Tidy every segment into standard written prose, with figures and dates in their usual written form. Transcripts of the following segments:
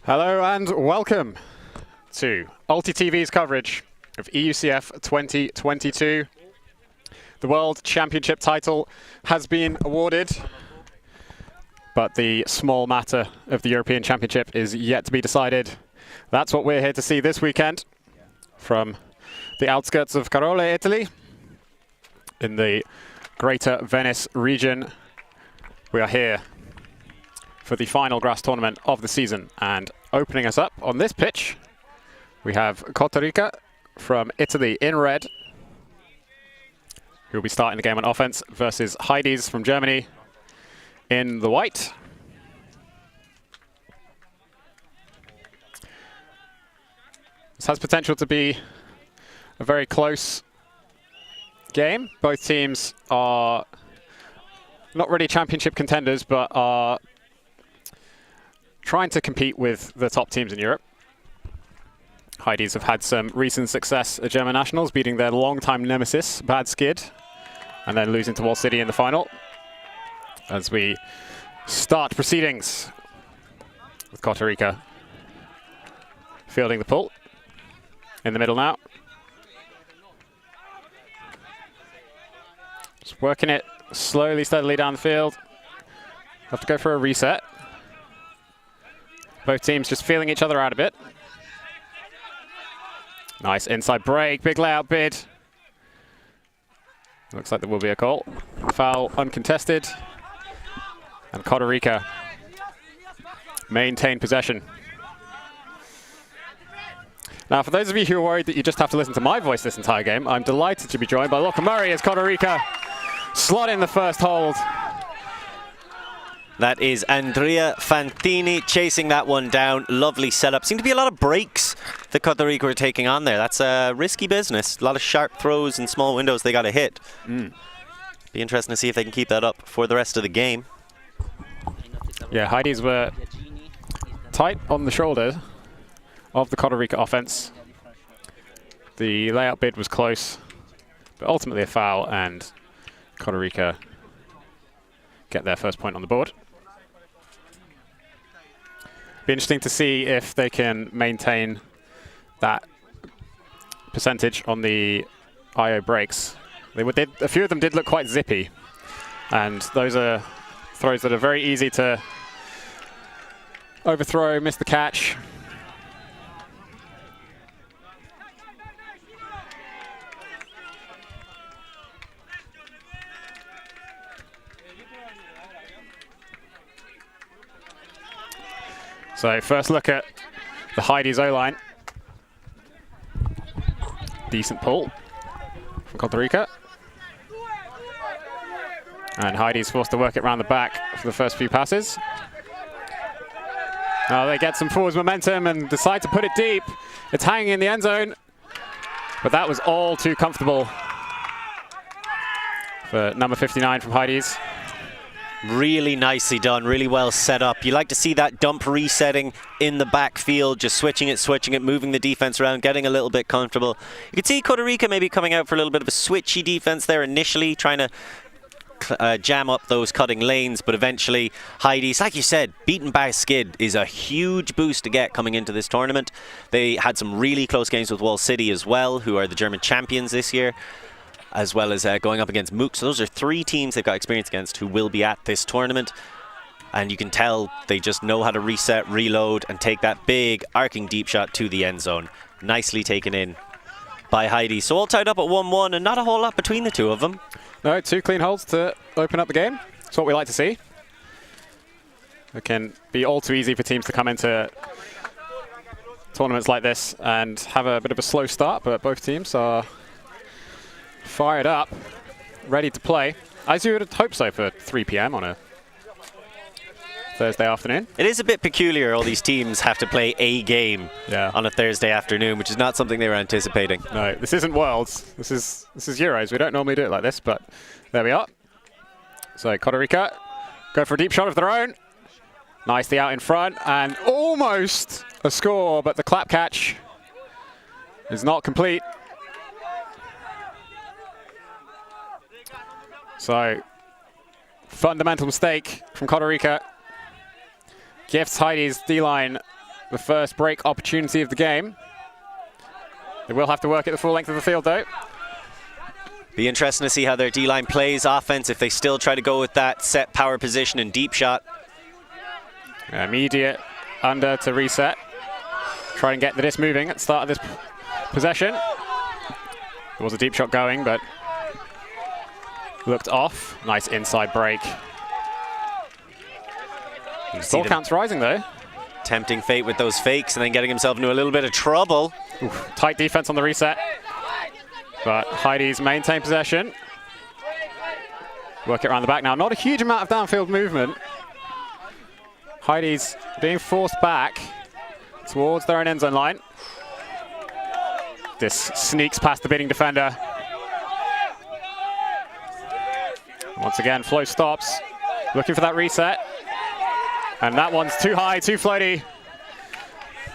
Hello and welcome to ULTI.TV's coverage of EUCF 2022. The World Championship title has been awarded, but the small matter of the European Championship is yet to be decided. That's what we're here to see this weekend from the outskirts of Caorle, Italy, in the Greater Venice region. We are here for the final grass tournament of the season, and opening us up on this pitch we have Cotarica from Italy in red, who will be starting the game on offense, versus Heidees from Germany in the white. This has potential to be a very close game. Both teams are not really championship contenders, but are trying to compete with the top teams in Europe. Heidees have had some recent success at German Nationals, beating their longtime nemesis, Bad Skid, and then losing to Wall City in the final. As we start proceedings with Cotarica fielding the pull in the middle now. Just working it slowly, steadily down the field. Have to go for a reset. Both teams just feeling each other out a bit. Nice inside break, big layout bid. Looks like there will be a call. Foul uncontested. And Cotarica maintain possession. Now, for those of you who are worried that you just have to listen to my voice this entire game, I'm delighted to be joined by Loka Murray as Cotarica slot in the first hold. That is Andrea Fantini chasing that one down. Lovely setup. Seemed to be a lot of breaks that Cotarica were taking on there. That's a risky business. A lot of sharp throws and small windows they got to hit. Be interesting to see if they can keep that up for the rest of the game. Yeah, Heidees were tight on the shoulder of the Cotarica offense. The layout bid was close, but ultimately a foul, and Cotarica get their first point on the board. Be interesting to see if they can maintain that percentage on the IO breaks. A few of them did look quite zippy, and those are throws that are very easy to overthrow, miss the catch. So first look at the Heidees O-line. Decent pull from Cotarica. And Heidees forced to work it around the back for the first few passes. Now they get some forwards momentum and decide to put it deep. It's hanging in the end zone, but that was all too comfortable for number 59 from Heidees. Really nicely done, really well set up. You like to see that dump resetting in the backfield, just switching it, moving the defense around, getting a little bit comfortable. You can see Cotarica maybe coming out for a little bit of a switchy defense there initially, trying to jam up those cutting lanes, but eventually Heidees, like you said, beating by Skid is a huge boost to get coming into this tournament. They had some really close games with Wall City as well, who are the German champions this year, as well as going up against Mook. So those are three teams they've got experience against who will be at this tournament. And you can tell they just know how to reset, reload, and take that big arcing deep shot to the end zone. Nicely taken in by Heidees. So all tied up at 1-1, and not a whole lot between the two of them. No, two clean holds to open up the game. That's what we like to see. It can be all too easy for teams to come into tournaments like this and have a bit of a slow start, but both teams are fired up, ready to play, as you would hope so for 3 p.m. on a Thursday afternoon. It is a bit peculiar, all these teams have to play a game on a Thursday afternoon, which is not something they were anticipating. No, this isn't Worlds, this is Euros. We don't normally do it like this, but there we are. So Cotarica go for a deep shot of their own. Nicely out in front, and almost a score, but the clap catch is not complete. So, fundamental mistake from Cotarica. Gifts Heidees D-line the first break opportunity of the game. They will have to work at the full length of the field, though. Be interesting to see how their D-line plays offense, if they still try to go with that set power position and deep shot. Immediate under to reset. Try and get the disc moving at the start of this possession. There was a deep shot going, but looked off. Nice inside break. Ball count's rising, though. Tempting fate with those fakes and then getting himself into a little bit of trouble. Oof, tight defense on the reset. But Heidees maintain possession. Work it around the back now. Not a huge amount of downfield movement. Heidees being forced back towards their own end zone line. This sneaks past the bidding defender. Once again, flow stops. Looking for that reset. And that one's too high, too floaty.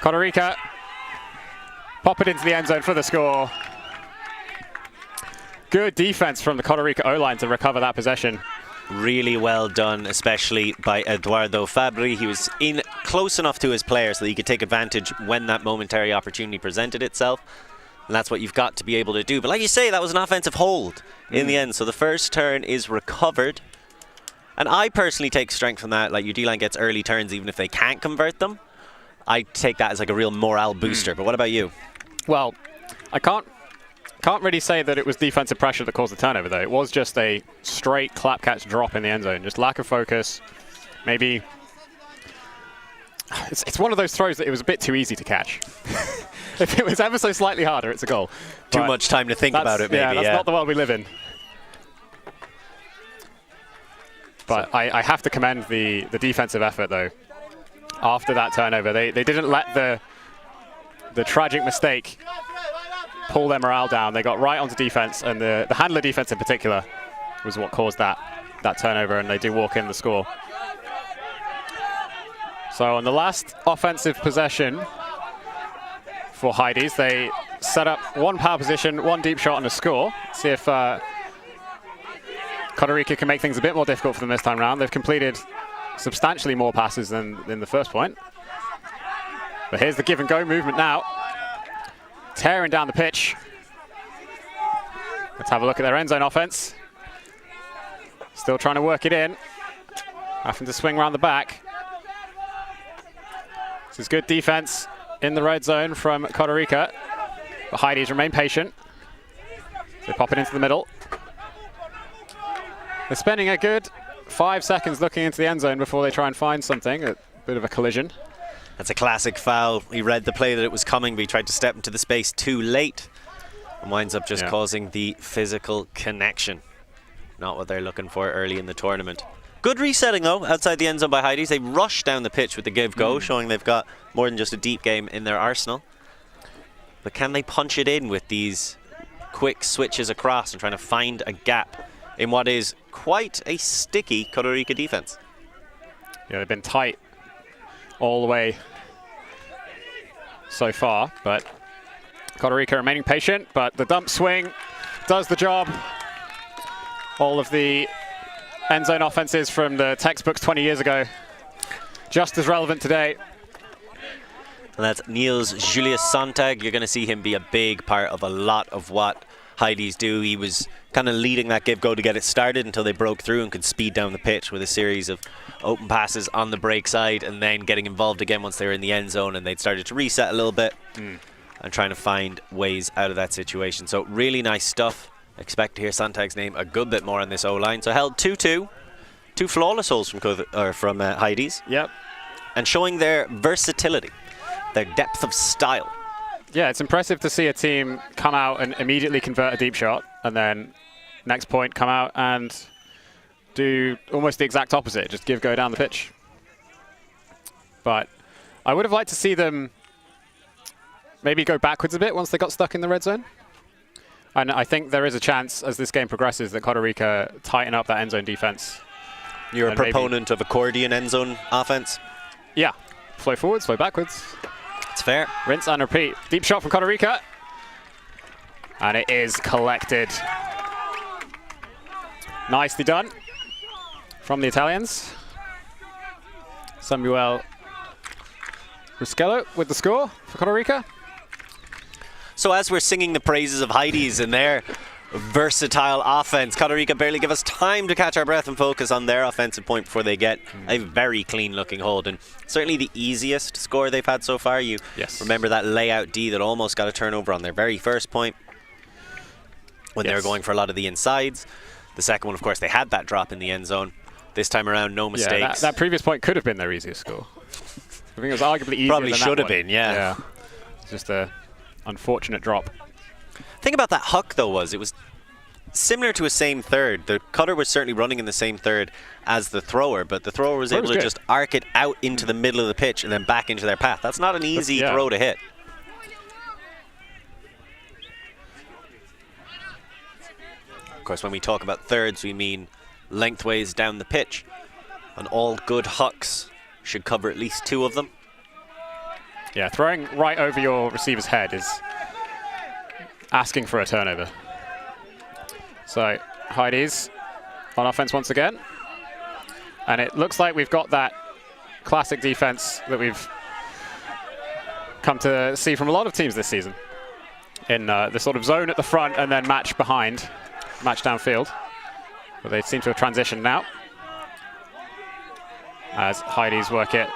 Cotarica pop it into the end zone for the score. Good defense from the Cotarica O-line to recover that possession. Really well done, especially by Eduardo Fabri. He was in close enough to his player so that he could take advantage when that momentary opportunity presented itself. And that's what you've got to be able to do. But like you say, that was an offensive hold in the end. So the first turn is recovered. And I personally take strength from that. Like, your D-line gets early turns even if they can't convert them. I take that as like a real morale booster. But what about you? Well, I can't really say that it was defensive pressure that caused the turnover, though. It was just a straight clap catch drop in the end zone. Just lack of focus. Maybe it's one of those throws that it was a bit too easy to catch. If it was ever so slightly harder, it's a goal. Too much time to think about it, maybe. Yeah, that's not the world we live in. But I have to commend the defensive effort, though. After that turnover, they didn't let the tragic mistake pull their morale down. They got right onto defense, and the handler defense in particular was what caused that turnover, and they do walk in the score. So on the last offensive possession for Heidees, they set up one power position, one deep shot, and a score. See if Cotarica can make things a bit more difficult for them this time round. They've completed substantially more passes than the first point. But here's the give and go movement now. Tearing down the pitch. Let's have a look at their end zone offense. Still trying to work it in. Having to swing around the back. This is good defense in the red zone from Cotarica. But Heidees remain patient. They pop it into the middle. They're spending a good 5 seconds looking into the end zone before they try and find something. A bit of a collision. That's a classic foul. He read the play that it was coming, but he tried to step into the space too late and winds up just causing the physical connection. Not what they're looking for early in the tournament. Good resetting, though, outside the end zone by Heidees. They rush down the pitch with the give-go, showing they've got more than just a deep game in their arsenal. But can they punch it in with these quick switches across and trying to find a gap in what is quite a sticky Cotarica defense? Yeah, they've been tight all the way so far, but Cotarica remaining patient, but the dump swing does the job. All of the end zone offenses from the textbooks 20 years ago, just as relevant today. And that's Niels Julius Sontag. You're going to see him be a big part of a lot of what Heidees do. He was kind of leading that give-go to get it started until they broke through and could speed down the pitch with a series of open passes on the break side, and then getting involved again once they were in the end zone and they'd started to reset a little bit and trying to find ways out of that situation. So really nice stuff. Expect to hear Sontag's name a good bit more on this O-line. So held 2-2. Two flawless holes from Heidees. Yep. And showing their versatility, their depth of style. Yeah, it's impressive to see a team come out and immediately convert a deep shot, and then next point come out and do almost the exact opposite, just go down the pitch. But I would have liked to see them maybe go backwards a bit once they got stuck in the red zone. And I think there is a chance as this game progresses that Cotarica tighten up that end zone defense. You're a proponent of accordion end zone offense? Yeah. Flow forwards, flow backwards. It's fair. Rinse and repeat. Deep shot from Cotarica. And it is collected. Nicely done from the Italians. Samuel Ruscello with the score for Cotarica. So as we're singing the praises of Heidees and their versatile offense, Cotarica barely give us time to catch our breath and focus on their offensive point before they get a very clean-looking hold. And certainly the easiest score they've had so far. You remember that layout D that almost got a turnover on their very first point when they were going for a lot of the insides. The second one, of course, they had that drop in the end zone. This time around, no mistakes. Yeah, that previous point could have been their easiest score. I think it was arguably easier Probably than should that have one. been, yeah. It's just a unfortunate drop. The thing about that huck, though, was it was similar to a same third. The cutter was certainly running in the same third as the thrower, but the thrower was able to just arc it out into the middle of the pitch and then back into their path. That's not an easy throw to hit. Of course, when we talk about thirds, we mean lengthways down the pitch. And all good hucks should cover at least 2 of them. Yeah, throwing right over your receiver's head is asking for a turnover. So, Heidees on offense once again. And it looks like we've got that classic defense that we've come to see from a lot of teams this season. In the sort of zone at the front and then match behind, match downfield. But they seem to have transitioned now. As Heidees work it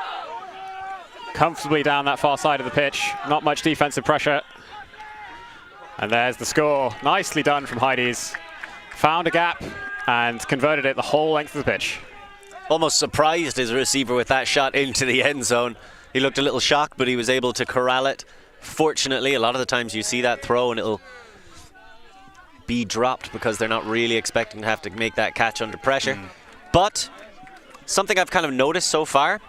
comfortably down that far side of the pitch. Not much defensive pressure. And there's the score. Nicely done from Heidees. Found a gap and converted it the whole length of the pitch. Almost surprised his receiver with that shot into the end zone. He looked a little shocked, but he was able to corral it. Fortunately, a lot of the times you see that throw and it'll be dropped because they're not really expecting to have to make that catch under pressure. But something I've kind of noticed so far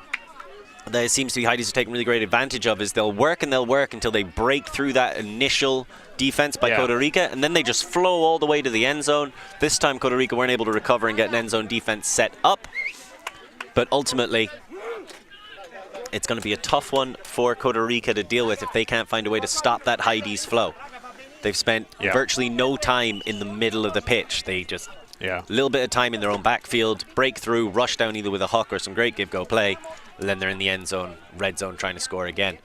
that it seems to be Heidees are taking really great advantage of is they'll work until they break through that initial defense by Cotarica, and then they just flow all the way to the end zone. This time Cotarica weren't able to recover and get an end zone defense set up, but ultimately it's going to be a tough one for Cotarica to deal with if they can't find a way to stop that Heidees flow. They've spent virtually no time in the middle of the pitch. They just a little bit of time in their own backfield, break through, rush down either with a huck or some great give-go play, and then they're in the end zone, red zone, trying to score again.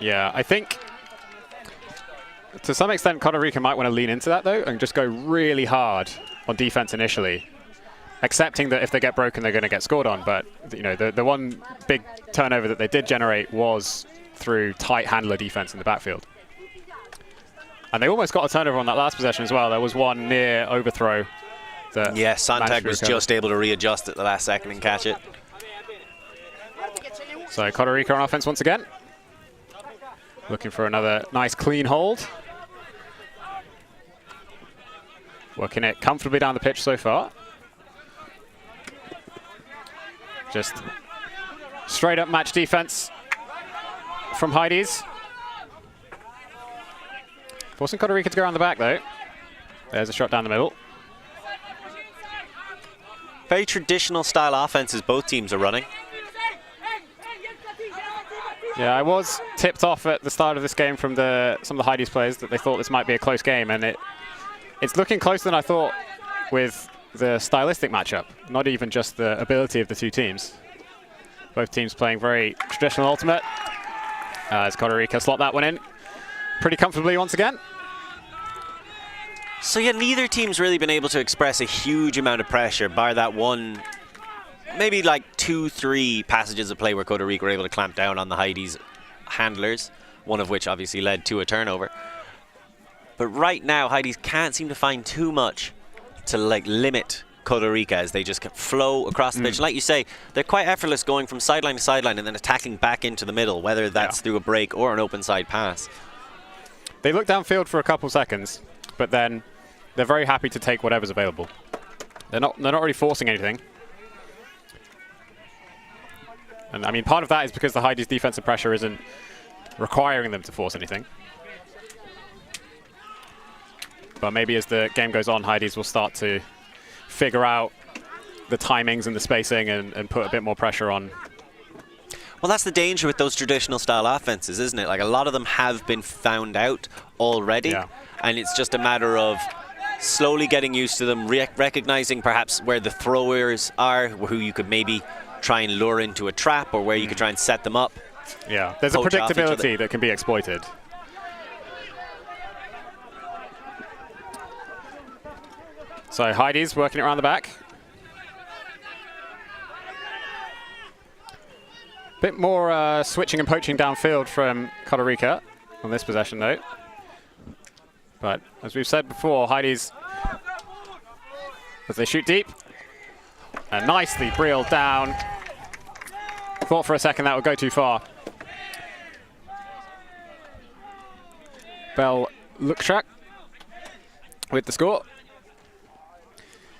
Yeah, I think to some extent Cotarica might want to lean into that though and just go really hard on defense initially, accepting that if they get broken they're going to get scored on. But you know, the one big turnover that they did generate was through tight handler defense in the backfield. And they almost got a turnover on that last possession as well. There was one near overthrow. Yeah, Sontag was just able to readjust at the last second and catch it. So Cotarica on offense once again. Looking for another nice clean hold. Working it comfortably down the pitch so far. Just straight up match defense from Heidees. Forcing Cotarica to go around the back though. There's a shot down the middle. Very traditional style offenses both teams are running. Yeah, I was tipped off at the start of this game from some of the Heidees players that they thought this might be a close game, and it's looking closer than I thought with the stylistic matchup, not even just the ability of the two teams. Both teams playing very traditional ultimate. As Cotarica slot that one in pretty comfortably once again. So yeah, neither team's really been able to express a huge amount of pressure, bar that one, maybe like 2-3 passages of play where Cotarica were able to clamp down on the Heidees handlers, one of which obviously led to a turnover. But right now, Heidees can't seem to find too much to like limit Cotarica as they just flow across the pitch. Like you say, they're quite effortless going from sideline to sideline and then attacking back into the middle, whether that's through a break or an open side pass. They look downfield for a couple seconds, but then they're very happy to take whatever's available. They're not really forcing anything. And I mean, part of that is because the Heidees defensive pressure isn't requiring them to force anything. But maybe as the game goes on, Heidees will start to figure out the timings and the spacing and put a bit more pressure on. Well, that's the danger with those traditional style offenses, isn't it? Like, a lot of them have been found out already, and it's just a matter of slowly getting used to them, recognizing perhaps where the throwers are, who you could maybe try and lure into a trap or where you could try and set them up. Yeah, there's a predictability that can be exploited. So Heidees working it around the back. Bit more switching and poaching downfield from Cotarica on this possession, though. But as we've said before, Heidees, as they shoot deep, and nicely breeled down. Thought for a second that would go too far. Bell Lukshak with the score.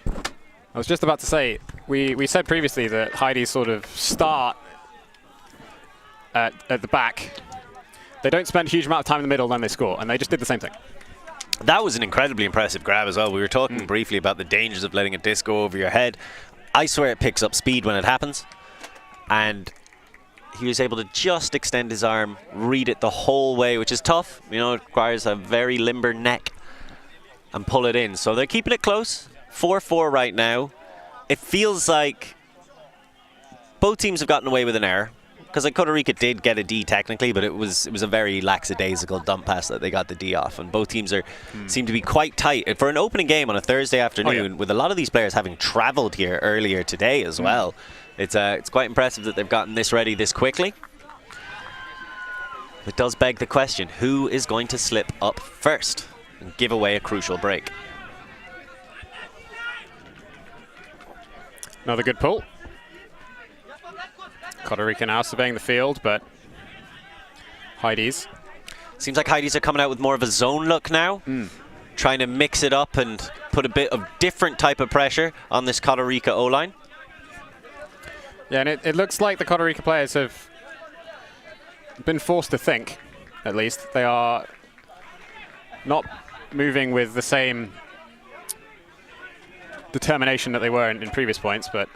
I was just about to say, we said previously that Heidees sort of start at the back. They don't spend a huge amount of time in the middle, then they score, and they just did the same thing. That was an incredibly impressive grab as well. We were talking briefly about the dangers of letting a disc go over your head. I swear it picks up speed when it happens, and he was able to just extend his arm, read it the whole way, which is tough. You know, it requires a very limber neck, and pull it in. So they're keeping it close. 4-4 right now. It feels like both teams have gotten away with an error, because like Cotarica did get a D technically, but it was a very lackadaisical dump pass that they got the D off, and both teams seem to be quite tight for an opening game on a Thursday afternoon. With a lot of these players having travelled here earlier today as well. It's quite impressive that they've gotten this ready this quickly. It does beg the question, who is going to slip up first and give away a crucial break? Another good pull. Cotarica now surveying the field, but Heidees. Seems like Heidees are coming out with more of a zone look now, trying to mix it up and put a bit of different type of pressure on this Cotarica O-line. Yeah, and it looks like the Cotarica players have been forced to think, at least. They are not moving with the same determination that they were in previous points, but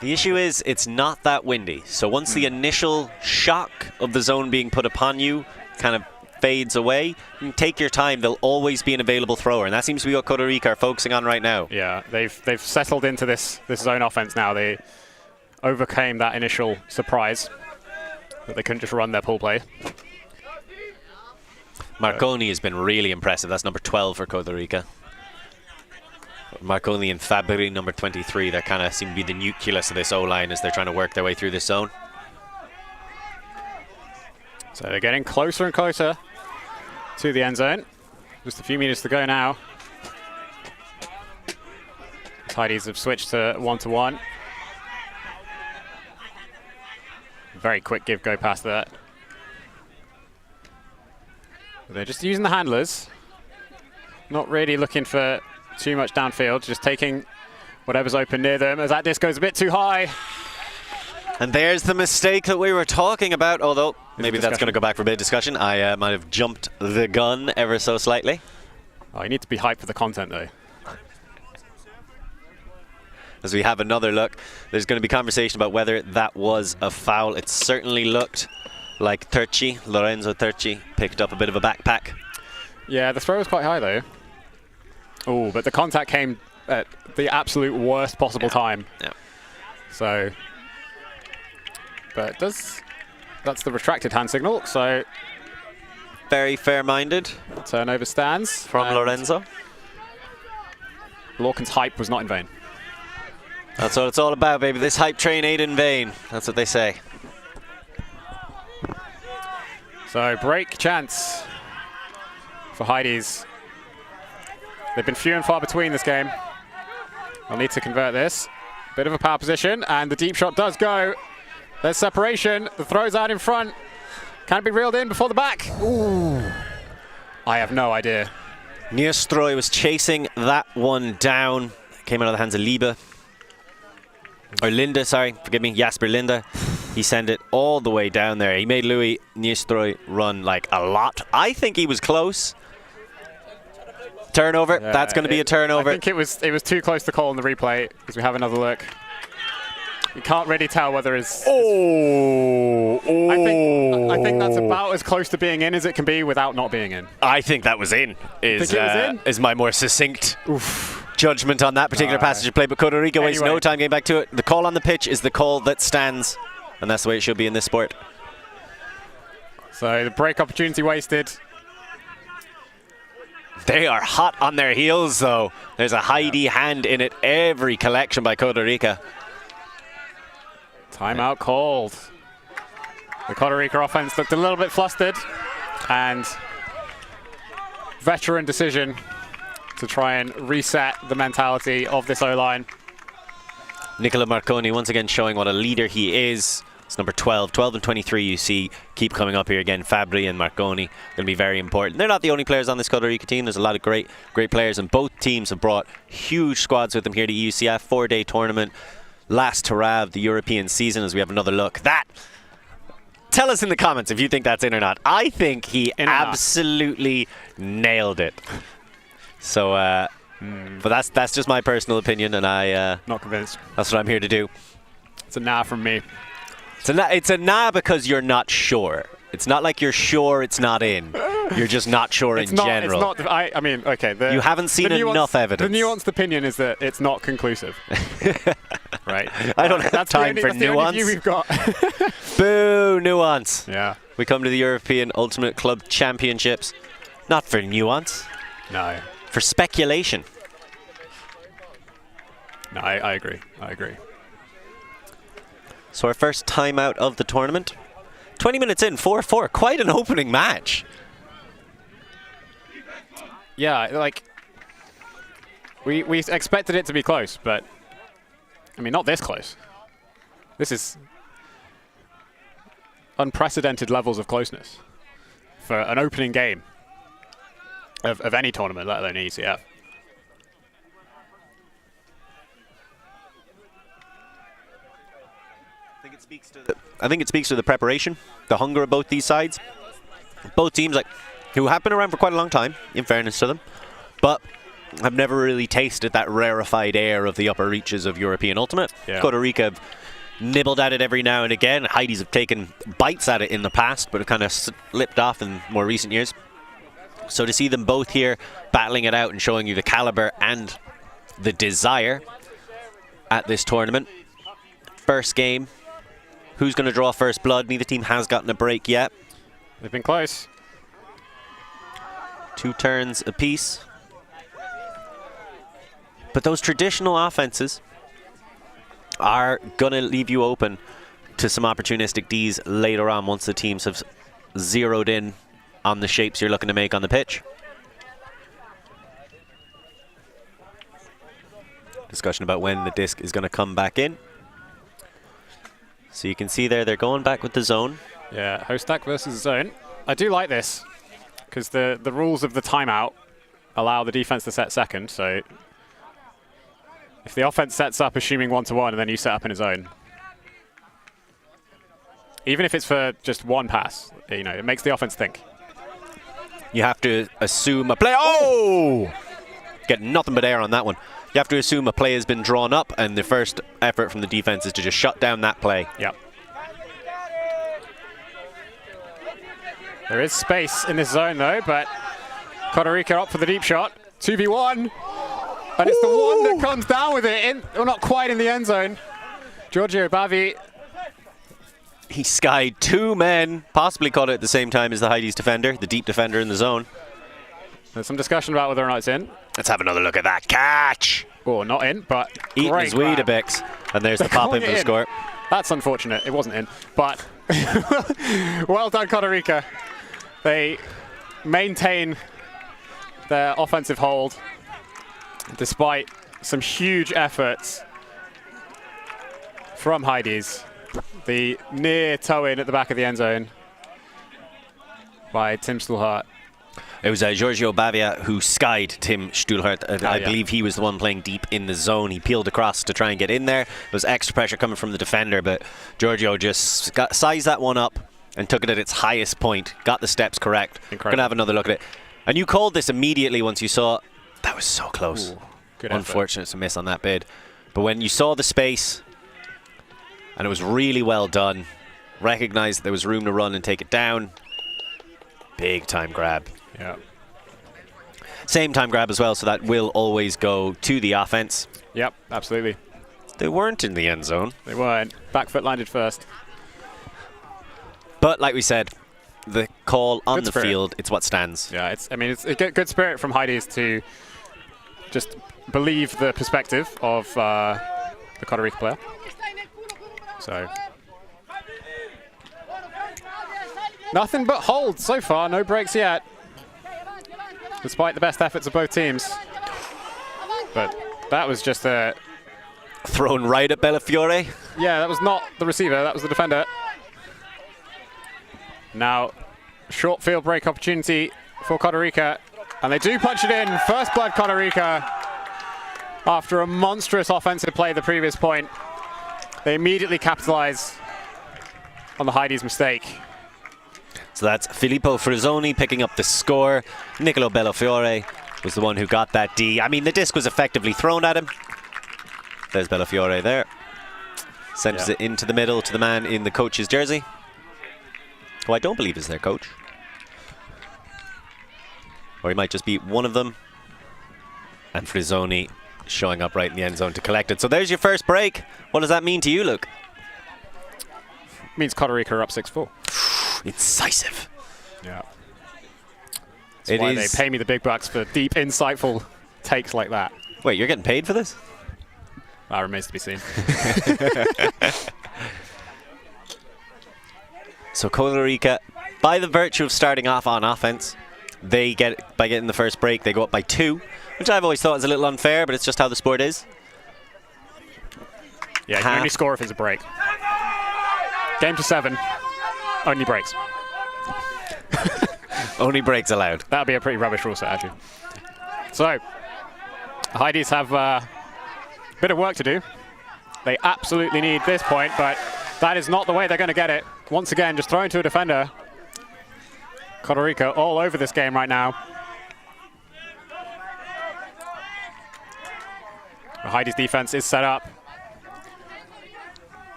the issue is it's not that windy. So once the initial shock of the zone being put upon you kind of fades away, you can take your time. There'll always be an available thrower, and that seems to be what Cotarica are focusing on right now. Yeah, they've settled into this zone offense now. They overcame that initial surprise that they couldn't just run their pull play. Marconi has been really impressive. That's number 12 for Cotarica. Marconi and Fabri, number 23, that kind of seem to be the nucleus of this O-line as they're trying to work their way through this zone. So they're getting closer and closer to the end zone. Just a few meters to go now. Heidees have switched to 1-to-1. Very quick give-go past that. They're just using the handlers. Not really looking for too much downfield, just taking whatever's open near them as that disc goes a bit too high. And there's the mistake that we were talking about, although maybe that's going to go back for a bit of discussion. I might have jumped the gun ever so slightly. Oh, you need to be hyped for the content, though. As we have another look, there's going to be conversation about whether that was a foul. It certainly looked like Lorenzo Turci picked up a bit of a backpack. Yeah, the throw was quite high, though. Oh, but the contact came at the absolute worst possible time. Yeah. So, but that's the retracted hand signal, so. Very fair-minded. Turnover stands. From Lorenzo. Lorcan's hype was not in vain. That's what it's all about, baby. This hype train ain't in vain. That's what they say. So, break chance for Heidees. They've been few and far between this game. They'll need to convert this. Bit of a power position, and the deep shot does go. There's separation. The throw's out in front. Can it be reeled in before the back? Ooh. I have no idea. Nierstroy was chasing that one down. Came out of the hands of Liebe. Or Linda, sorry. Forgive me. Jasper Linda. He sent it all the way down there. He made Louis Nierstroy run like a lot. I think he was close. Turnover. That's going to be a turnover. I think it was too close to call in the replay because we have another look. You can't really tell whether it's. Oh! I think that's about as close to being in as it can be without not being in. I think that was in. Is my more succinct judgment on that particular passage of play, but Cotarica wastes no time getting back to it. The call on the pitch is the call that stands, and that's the way it should be in this sport. So the break opportunity wasted. They are hot on their heels, though. There's a Heide hand in it every collection by Cotarica. Timeout called. The Cotarica offense looked a little bit flustered, and veteran decision to try and reset the mentality of this O-line. Nicola Marconi once again showing what a leader he is. It's number 12. 12 and 23 you see keep coming up here again. Fabri and Marconi going to be very important. They're not the only players on this Cotarica team. There's a lot of great players, and both teams have brought huge squads with them here to EUCF. 4-day tournament. Last hurrah of the European season as we have another look. Tell us in the comments if you think that's in or not. I think he absolutely nailed it. So, but that's just my personal opinion, and not convinced. That's what I'm here to do. It's a nah from me. It's a nah because you're not sure. It's not like you're sure it's not in. You're just not sure in general. It's not. I mean, okay. You haven't seen enough evidence. The nuanced opinion is that it's not conclusive. Right. I don't have time for nuance. That's the only view we've got. Boo, nuance. Yeah. We come to the European Ultimate Club Championships, not for nuance. No. For speculation. No, I agree. I agree. So our first timeout of the tournament. 20 minutes in, 4-4. Quite an opening match. Yeah, like we expected it to be close, but I mean, not this close. This is unprecedented levels of closeness for an opening game of any tournament, let alone EUCF. I think it speaks to the preparation, the hunger of both these sides. Both teams, who have been around for quite a long time, in fairness to them, but have never really tasted that rarefied air of the upper reaches of European Ultimate. Yeah. Cotarica have nibbled at it every now and again. Heidees have taken bites at it in the past, but have kind of slipped off in more recent years. So to see them both here battling it out and showing you the caliber and the desire at this tournament. First game. Who's going to draw first blood? Neither team has gotten a break yet. They've been close. 2 turns apiece. But those traditional offenses are going to leave you open to some opportunistic Ds later on once the teams have zeroed in on the shapes you're looking to make on the pitch. Discussion about when the disc is going to come back in. So you can see there, they're going back with the zone. Yeah, host stack versus zone. I do like this because the rules of the timeout allow the defense to set second. So if the offense sets up assuming 1-to-1 and then you set up in a zone, even if it's for just one pass, it makes the offense think. You have to assume a play. Oh! Get nothing but air on that one. You have to assume a play has been drawn up, and the first effort from the defense is to just shut down that play. Yep. There is space in this zone, though, but Cotarica up for the deep shot. 2v1. And it's the one that comes down with it. Not quite in the end zone. Giorgio Bavi. He skied 2 men, possibly caught it at the same time as the Heidees defender, the deep defender in the zone. There's some discussion about whether or not it's in. Let's have another look at that catch. Oh, not in, but eating his Weetabix. And there's the pop in for the score. That's unfortunate. It wasn't in, but well done, Cotarica. They maintain their offensive hold despite some huge efforts from Heidees. The near toe-in at the back of the end zone by Tim Stuhlhart. It was Giorgio Bavia who skied Tim Stuhlhart. I believe he was the one playing deep in the zone. He peeled across to try and get in there. There was extra pressure coming from the defender, but Giorgio just sized that one up and took it at its highest point, got the steps correct. Incredible. Gonna have another look at it. And you called this immediately once you saw, that was so close. Ooh, good Unfortunate to miss on that bid. But when you saw the space, and it was really well done, recognized that there was room to run and take it down, big time grab. Yeah. Same time grab as well, so that will always go to the offense. Yep, absolutely. They weren't in the end zone. They weren't. Back foot landed first. But like we said, the call on Good the spirit. field, it's what stands. Yeah, I mean, it's a good spirit from Heidees to just believe the perspective of the Cotarica player. So nothing but holds so far, no breaks yet, despite the best efforts of both teams. But that was just a... Thrown right at Bellafiore. Yeah, that was not the receiver, that was the defender. Now, short field break opportunity for Cotarica, and they do punch it in. First blood Cotarica after a monstrous offensive play the previous point. They immediately capitalize on the Heidees mistake. So that's Filippo Frizzoni picking up the score. Nicolo Bellafiore was the one who got that D. I mean, the disc was effectively thrown at him. There's Bellafiore there. Sends it into the middle to the man in the coach's jersey, who I don't believe is their coach. Or he might just be one of them. And Frizzoni showing up right in the end zone to collect it. So there's your first break. What does that mean to you, Luke? Means Cotarica are up 6-4. Incisive. Yeah. That's why they pay me the big bucks for deep, insightful takes like that. Wait, you're getting paid for this? That remains to be seen. So Cotarica, by the virtue of starting off on offense, they get, by getting the first break, they go up by 2, which I've always thought is a little unfair, but it's just how the sport is. Yeah, you can only score if it's a break. Game to 7, only breaks. Only breaks allowed. That would be a pretty rubbish rule set, actually. So, Heidees have a bit of work to do. They absolutely need this point, but that is not the way they're going to get it. Once again, just throwing to a defender. Cotarica all over this game right now. The Heidees defense is set up.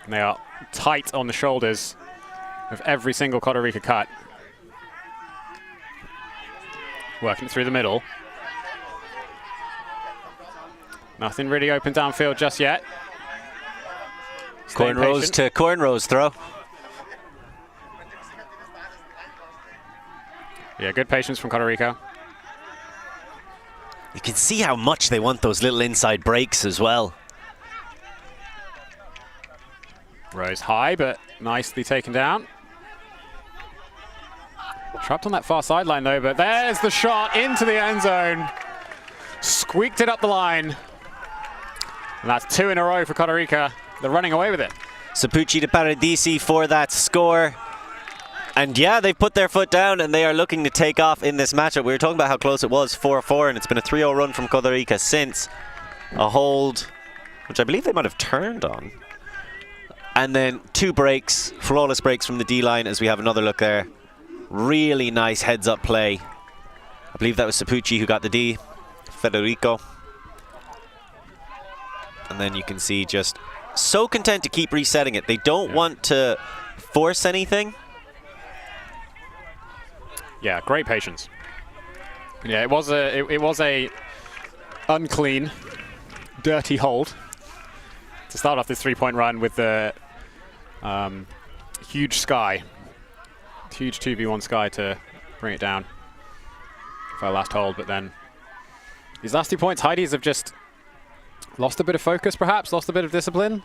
And they are tight on the shoulders of every single Cotarica cut. Working it through the middle. Nothing really open downfield just yet. Cornrows to cornrows throw. Yeah, good patience from Cotarica. You can see how much they want those little inside breaks as well. Rose high, but nicely taken down. Trapped on that far sideline though, but there's the shot into the end zone. Squeaked it up the line. And that's 2 in a row for Cotarica. They're running away with it. Sapucci to Paradisi for that score. And yeah, they've put their foot down and they are looking to take off in this matchup. We were talking about how close it was, 4-4, and it's been a 3-0 run from Cotarica since. A hold, which I believe they might have turned on. And then 2 breaks, flawless breaks from the D-line as we have another look there. Really nice heads-up play. I believe that was Sapucci who got the D. Federico. And then you can see just so content to keep resetting it. They don't want to force anything. Yeah, great patience. Yeah, it was a unclean, dirty hold to start off this 3-point run with the huge sky, huge 2v1 sky to bring it down for our last hold. But then these last 2 points, Heidees have just lost a bit of focus, perhaps, lost a bit of discipline.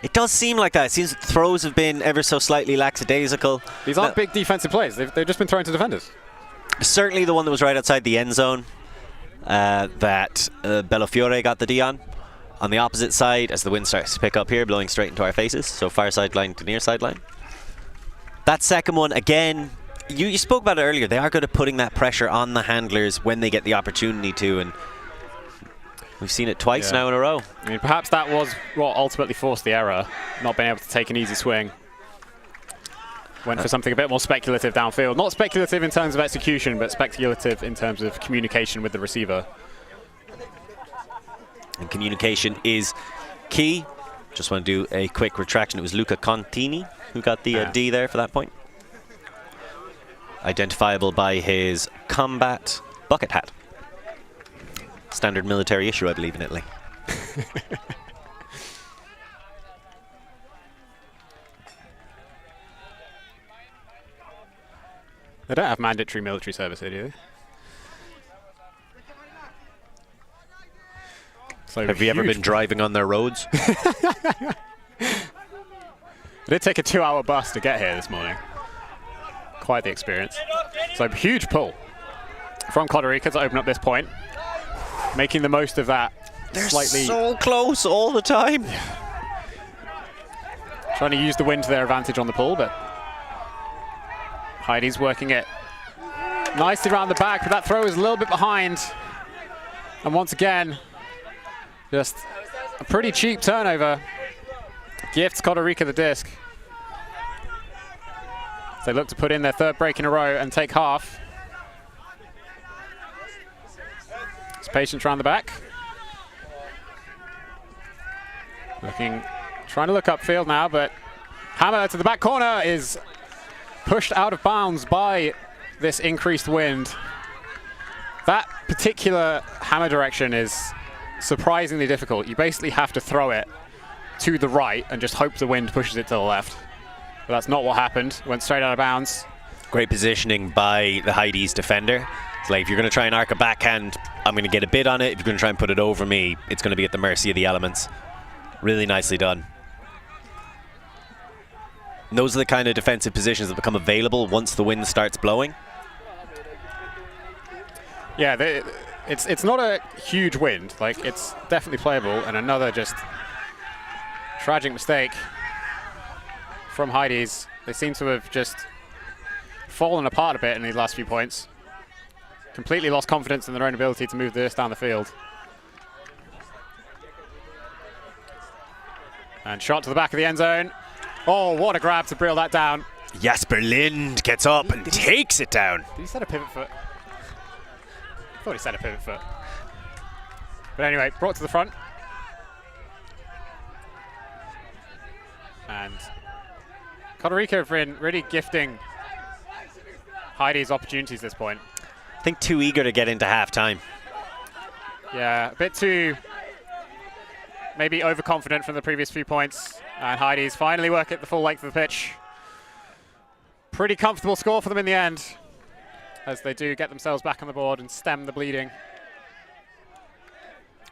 It does seem like that. It seems throws have been ever so slightly lackadaisical. These aren't big defensive plays. They've just been thrown to defenders. Certainly the one that was right outside the end zone that Bellafiore got the D on. On the opposite side, as the wind starts to pick up here, blowing straight into our faces, so far sideline to near sideline. That second one, again, you spoke about it earlier. They are good at putting that pressure on the handlers when they get the opportunity to, and we've seen it twice now in a row. I mean, perhaps that was what ultimately forced the error, not being able to take an easy swing. Went for something a bit more speculative downfield. Not speculative in terms of execution, but speculative in terms of communication with the receiver. And communication is key. Just want to do a quick retraction. It was Luca Contini who got the D there for that point. Identifiable by his combat bucket hat. Standard military issue, I believe, in Italy. They don't have mandatory military service here, do they? So have you ever been driving on their roads? It did take a 2-hour bus to get here this morning. Quite the experience. So huge pull from Cotarica to open up this point, making the most of that. They're slightly so close all the time. Trying to use the wind to their advantage on the pull, but Heidees working it nicely around the back, but that throw is a little bit behind. And once again, just a pretty cheap turnover. Gifts Cotarica the disc. They look to put in their third break in a row and take half. It's patience around the back. Trying to look upfield now, but hammer to the back corner is pushed out of bounds by this increased wind. That particular hammer direction is surprisingly difficult. You basically have to throw it to the right and just hope the wind pushes it to the left. But that's not what happened. Went straight out of bounds. Great positioning by the Heidees defender. It's like, if you're going to try and arc a backhand, I'm going to get a bit on it. If you're going to try and put it over me, it's going to be at the mercy of the elements. Really nicely done. And those are the kind of defensive positions that become available once the wind starts blowing. Yeah, it's not a huge wind. Like, it's definitely playable. And another just tragic mistake from Heidees. They seem to have just fallen apart a bit in these last few points. Completely lost confidence in their own ability to move this down the field. And shot to the back of the end zone. Oh, what a grab to reel that down. Jasper Lind gets up and takes it down. Did he set a pivot foot? I thought he set a pivot foot. But anyway, brought to the front. And Cotarica have been really gifting Heidees opportunities at this point. I think too eager to get into halftime. Yeah, a bit too maybe overconfident from the previous few points. And Heidees finally work at the full length of the pitch. Pretty comfortable score for them in the end, as they do get themselves back on the board and stem the bleeding.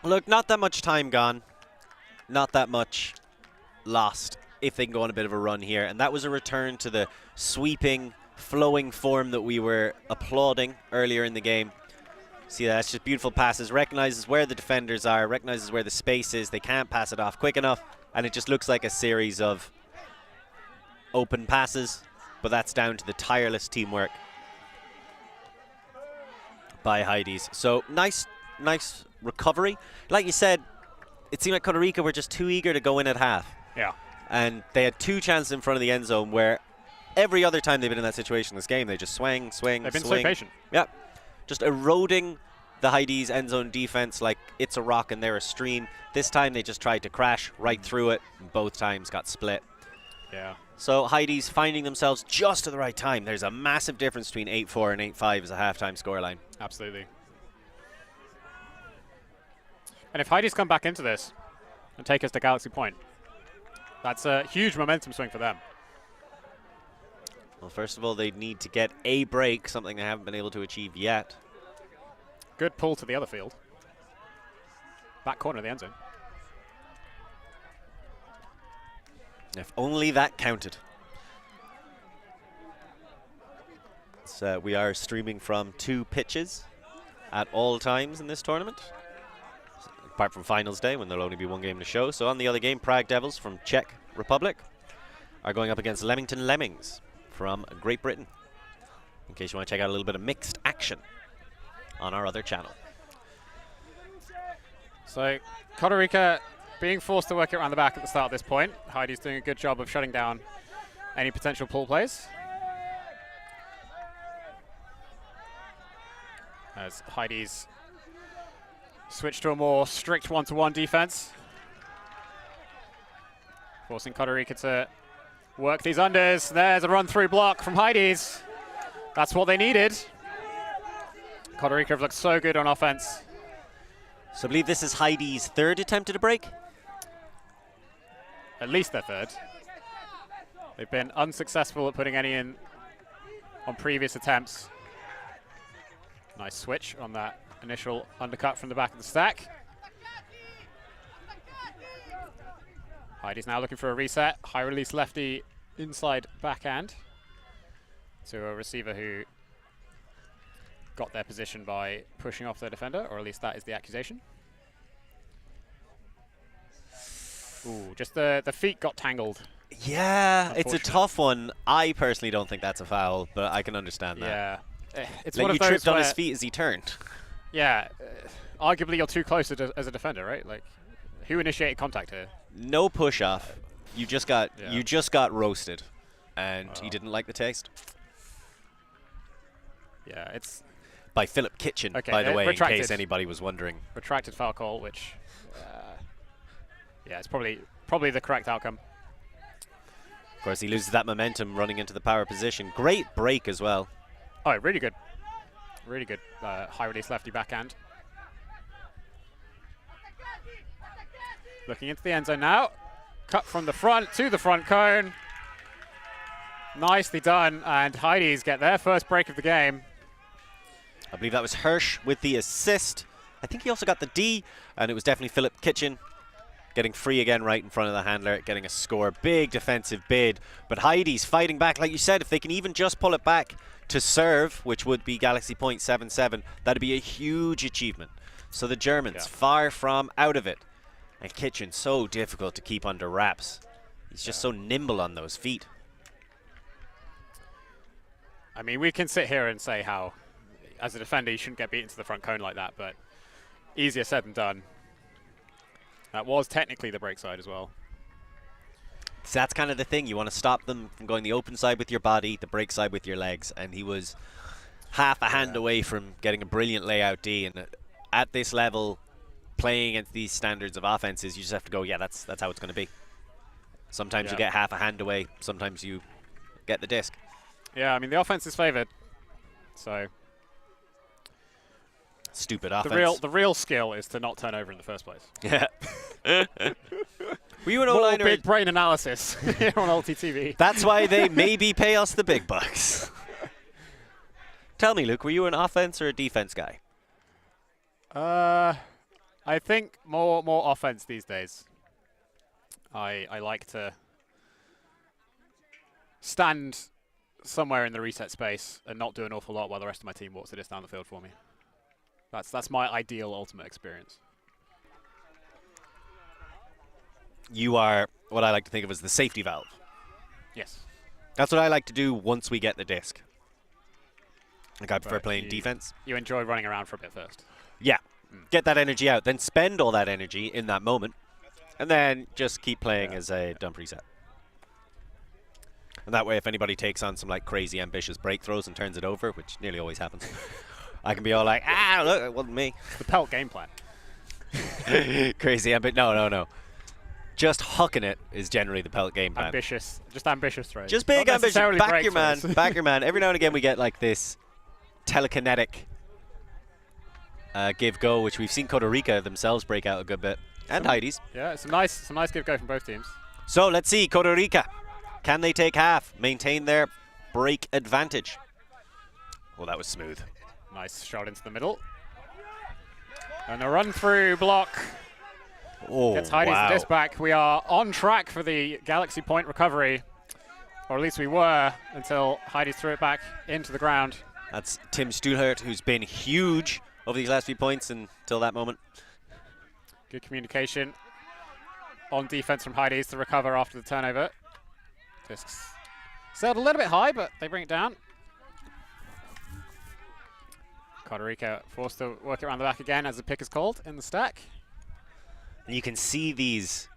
Look, not that much time gone. Not that much lost if they can go on a bit of a run here. And that was a return to the sweeping, flowing form that we were applauding earlier in the game. See, that's just beautiful passes. Recognizes where the defenders are, recognizes where the space is. They can't pass it off quick enough. And it just looks like a series of open passes. But that's down to the tireless teamwork by Heidees. So nice recovery. Like you said, it seemed like Cotarica were just too eager to go in at half. Yeah. And they had two chances in front of the end zone where every other time they've been in that situation in this game, they just swing. They've been so patient. Yeah. Just eroding the Heidees end zone defense like it's a rock and they're a stream. This time they just tried to crash right through it. And both times got split. Yeah. So Heidees finding themselves just at the right time. There's a massive difference between 8-4 and 8-5 as a halftime scoreline. Absolutely. And if Heidees come back into this and take us to Galaxy Point, that's a huge momentum swing for them. Well, first of all, they need to get a break, something they haven't been able to achieve yet. Good pull to the other field. Back corner of the end zone. If only that counted. So we are streaming from 2 pitches at all times in this tournament, apart from finals day when there'll only be 1 game to show. So on the other game, Prague Devils from Czech Republic are going up against Leamington Lemmings from Great Britain, in case you want to check out a little bit of mixed action on our other channel. So Cotarica being forced to work it around the back at the start of this point. Heidees doing a good job of shutting down any potential pull plays. As Heidees switch to a more strict one-to-one defense, forcing Cotarica to work these unders. There's a run-through block from Heidees. That's what they needed. Cotarica have looked so good on offense So I believe this is Heidees' third attempt at a break. At least their third. They've been unsuccessful at putting any in on previous attempts. Nice switch on that initial undercut from the back of the stack. Heidees now looking for a reset. High release lefty inside backhand to a receiver who got their position by pushing off their defender, or at least that is the accusation. Ooh, just the feet got tangled. Yeah, it's a tough one. I personally don't think that's a foul, but I can understand that. Yeah. It's like one of you those tripped on his feet as he turned. Yeah. Arguably you're too close as a defender, right? Like, who initiated contact here? No push off. You just got roasted, and he didn't like the taste. Yeah, it's by Philip Kitchen, okay, by the way, retracted. in case anybody was wondering. Retracted foul call, which yeah, it's probably the correct outcome. Of course, he loses that momentum running into the power position. Great break as well. Oh, really good. Really good high release lefty backhand. Looking into the end zone now. Cut from the front to the front cone. Nicely done, and Heidees get their first break of the game. I believe that was Hirsch with the assist. I think he also got the D, and it was definitely Philip Kitchen getting free again right in front of the handler, getting a score. Big defensive bid, but Heidees fighting back. Like you said, if they can even just pull it back to serve, which would be Galaxy point 7-7, that'd be a huge achievement. So the Germans far from out of it. And Kitchen, so difficult to keep under wraps. He's just so nimble on those feet. I mean, we can sit here and say how, as a defender, you shouldn't get beaten to the front cone like that, but easier said than done. That was technically the break side as well. So that's kind of the thing. You want to stop them from going the open side with your body, the break side with your legs. And he was half a hand away from getting a brilliant layout D. And at this level, playing against these standards of offenses, you just have to go, yeah, that's how it's going to be. Sometimes you get half a hand away. Sometimes you get the disc. Yeah, I mean, the offense is favored. So stupid offense. The real skill is to not turn over in the first place. Yeah. Were you an More O-liner? big brain analysis here on ULTI.TV. That's why they maybe pay us the big bucks. Tell me, Luke, were you an offense or a defense guy? I think more offense these days. I like to stand somewhere in the reset space and not do an awful lot while the rest of my team walks the disc down the field for me. That's my ideal ultimate experience. You are what I like to think of as the safety valve. Yes. That's what I like to do once we get the disc. Like I prefer playing defense. You enjoy running around for a bit first. Yeah. Get that energy out, then spend all that energy in that moment, and then just keep playing as a dump reset. And that way, if anybody takes on some like crazy ambitious break throws and turns it over, which nearly always happens, I can be all like, ah, look, it wasn't me. The pelt game plan. Crazy no. Just hucking it is generally the pelt game plan. Ambitious, just ambitious throws. Just big ambitious. Back your man, back your man. Every now and again we get like this telekinetic give-go, which we've seen Cotarica themselves break out a good bit. And Heidees. Yeah, some nice give-go from both teams. So let's see, Cotarica. Can they take half, maintain their break advantage? Well, that was smooth. Nice shot into the middle. And a run-through block. Oh, gets Heidees the disc back. We are on track for the Galaxy point recovery. Or at least we were until Heidees threw it back into the ground. That's Tim Stuhlert, who's been huge over these last few points until that moment. Good communication on defense from Heidees to recover after the turnover. Discs sailed a little bit high, but they bring it down. Cotarica forced to work it around the back again as the pick is called in the stack. And you can see these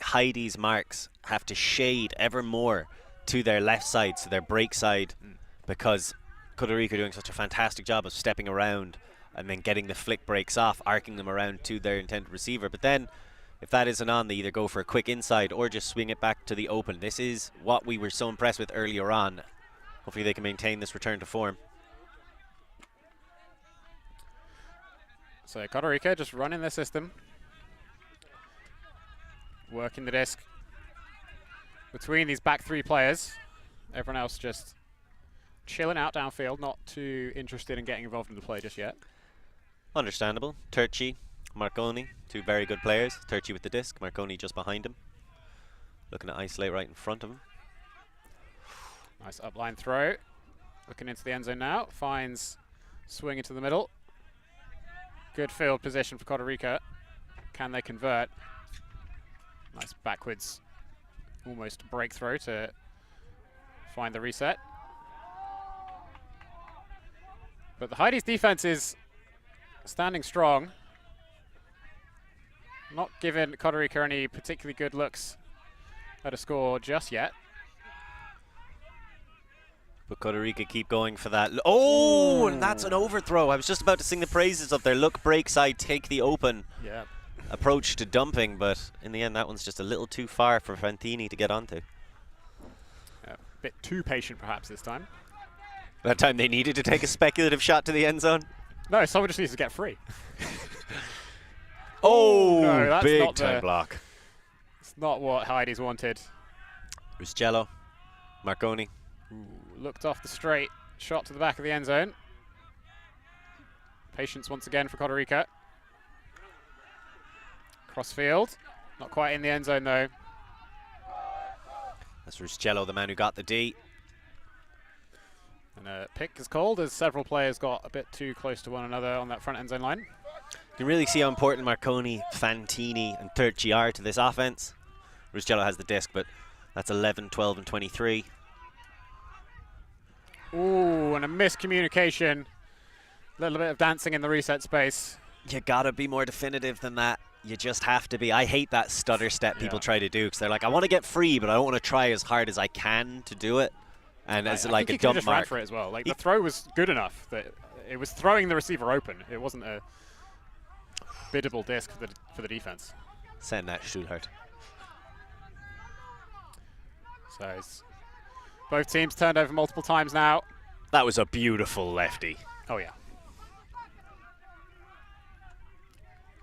Heidees marks have to shade ever more to their left side, so their break side, because Cotarica are doing such a fantastic job of stepping around and then getting the flick breaks off, arcing them around to their intended receiver. But then, if that isn't on, they either go for a quick inside or just swing it back to the open. This is what we were so impressed with earlier on. Hopefully they can maintain this return to form. So Cotarica just running their system. Working the disc between these back three players. Everyone else just chilling out downfield, not too interested in getting involved in the play just yet. Understandable. Turchi, Marconi, two very good players. Turchi with the disc, Marconi just behind him. Looking to isolate right in front of him. Nice upline throw. Looking into the end zone now. Finds swing into the middle. Good field position for Cotarica. Can they convert? Nice backwards, almost break throw to find the reset. But the Heidees defense is standing strong. Not giving Cotarica any particularly good looks at a score just yet. But Cotarica keep going for that. Oh, and that's an overthrow. I was just about to sing the praises of their look break side, take the open approach to dumping, but in the end that one's just a little too far for Fantini to get onto. A bit too patient perhaps this time. That time they needed to take a speculative shot to the end zone. No, someone just needs to get free. Oh, no, that's big not time block. It's not what Heidees wanted. Ruscello, Marconi. Ooh, looked off the straight, shot to the back of the end zone. Patience once again for Cotarica. Crossfield, not quite in the end zone though. That's Ruscello, the man who got the D. And a pick is called as several players got a bit too close to one another on that front end zone line. You can really see how important Marconi, Fantini and Turchi are to this offense. Ruscello has the disc, but that's 11, 12 and 23. Ooh, and a miscommunication. A little bit of dancing in the reset space. You gotta be more definitive than that. You just have to be. I hate that stutter step people try to do because they're like, I want to get free, but I don't want to try as hard as I can to do it. And as like a dump mark. Ran for it as well. Like the throw was good enough that it was throwing the receiver open. It wasn't a biddable disc for the defense. Send that Stuttgart. So both teams turned over multiple times now. That was a beautiful lefty. Oh yeah.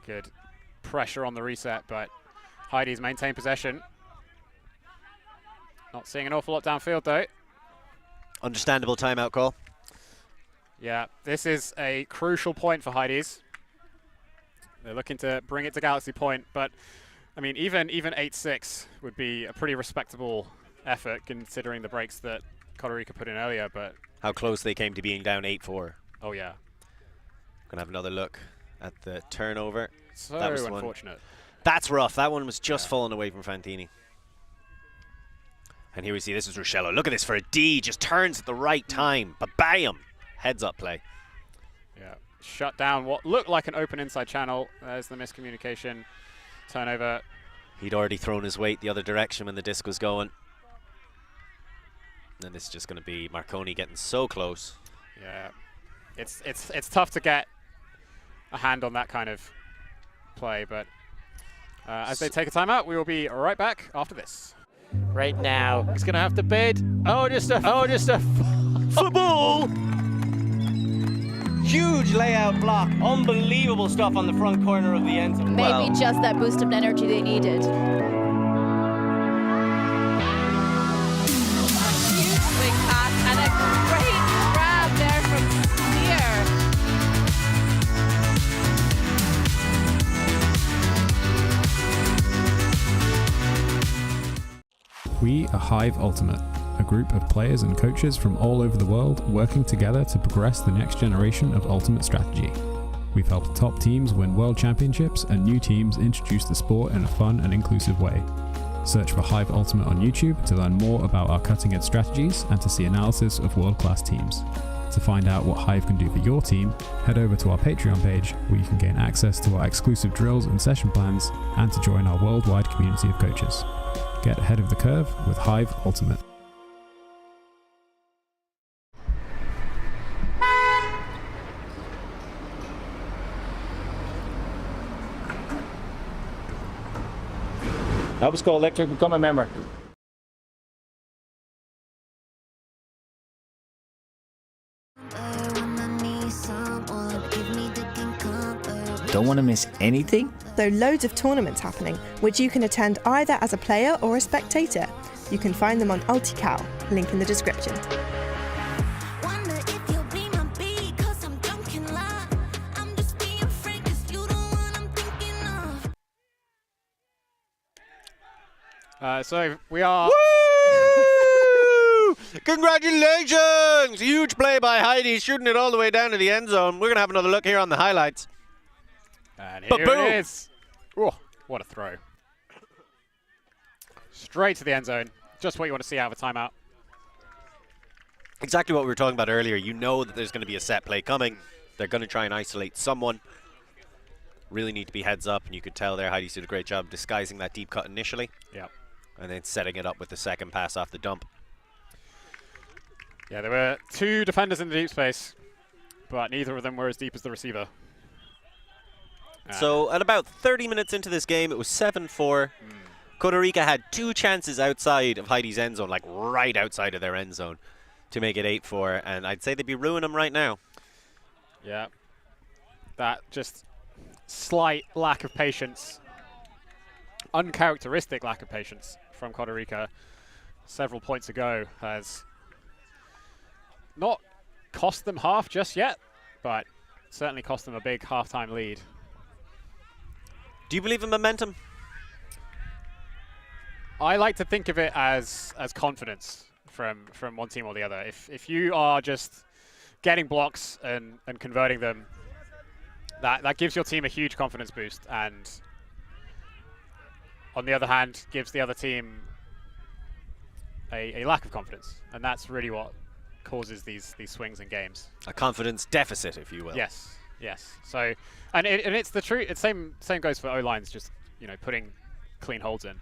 Good pressure on the reset, but Heidees maintain possession. Not seeing an awful lot downfield though. Understandable timeout call. Yeah, this is a crucial point for Heidees. They're looking to bring it to Galaxy Point, but I mean, even 8-6 would be a pretty respectable effort considering the breaks that Cotarica put in earlier. But how close they came to being down 8-4. Oh yeah. Gonna have another look at the turnover. So that was unfortunate. That's rough. That one was just falling away from Fantini. And here we see, this is Ruscello. Look at this for a D. Just turns at the right time. Ba-bam! Heads up play. Yeah. Shut down what looked like an open inside channel. There's the miscommunication. Turnover. He'd already thrown his weight the other direction when the disc was going. And this is just going to be Marconi getting so close. Yeah. It's tough to get a hand on that kind of play, but as they take a timeout, we will be right back after this. Right now, he's going to have to bid. Just a football! Huge layout block. Unbelievable stuff on the front corner of the end zone. Maybe just that boost of energy they needed. Huge swing pass and a great grab there from Spear. We are Hive Ultimate, a group of players and coaches from all over the world working together to progress the next generation of Ultimate strategy. We've helped top teams win world championships and new teams introduce the sport in a fun and inclusive way. Search for Hive Ultimate on YouTube to learn more about our cutting-edge strategies and to see analysis of world-class teams. To find out what Hive can do for your team, head over to our Patreon page where you can gain access to our exclusive drills and session plans and to join our worldwide community of coaches. Get ahead of the curve with Hive Ultimate. Nova Scotia Electric, become a member. Don't want to miss anything? There are loads of tournaments happening, which you can attend either as a player or a spectator. You can find them on ULTI.TV, link in the description. So we are... Woo! Congratulations! Huge play by Heidees, shooting it all the way down to the end zone. We're going to have another look here on the highlights. And here it is. Oh, what a throw. Straight to the end zone. Just what you want to see out of a timeout. Exactly what we were talking about earlier. You know that there's going to be a set play coming. They're going to try and isolate someone. Really need to be heads up, and you could tell there Heidees did a great job disguising that deep cut initially. Yep. And then setting it up with the second pass off the dump. Yeah, there were two defenders in the deep space, but neither of them were as deep as the receiver. So at about 30 minutes into this game, it was 7-4. Cotarica had two chances outside of Heidees' end zone, like right outside of their end zone, to make it 8-4, and I'd say they'd be ruining them right now. Yeah. That just slight lack of patience, uncharacteristic lack of patience from Cotarica several points ago has not cost them half just yet, but certainly cost them a big halftime lead. Do you believe in momentum? I like to think of it as confidence from one team or the other. If you are just getting blocks and converting them, that gives your team a huge confidence boost, and on the other hand gives the other team a lack of confidence, and that's really what causes these swings in games. A confidence deficit, if you will. Yes, yes. So, and it's the truth. It's same goes for O-lines. Just putting clean holds in.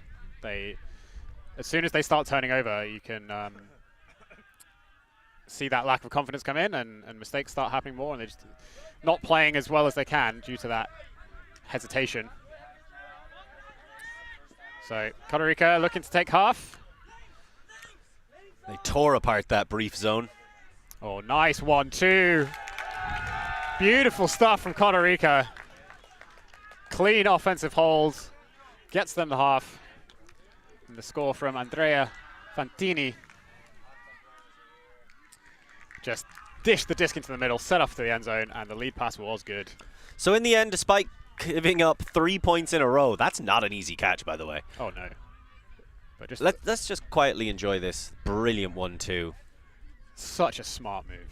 As soon as they start turning over, you can see that lack of confidence come in, and mistakes start happening more, and they're just not playing as well as they can due to that hesitation. So Cotarica looking to take half. They tore apart that brief zone. Oh, nice 1-2. Beautiful stuff from Cotarica. Clean offensive hold. Gets them the half. And the score from Andrea Fantini. Just dished the disc into the middle, set off to the end zone, and the lead pass was good. So in the end, despite giving up 3 points in a row, that's not an easy catch, by the way. Oh, no. But just let's just quietly enjoy this brilliant 1-2. Such a smart move.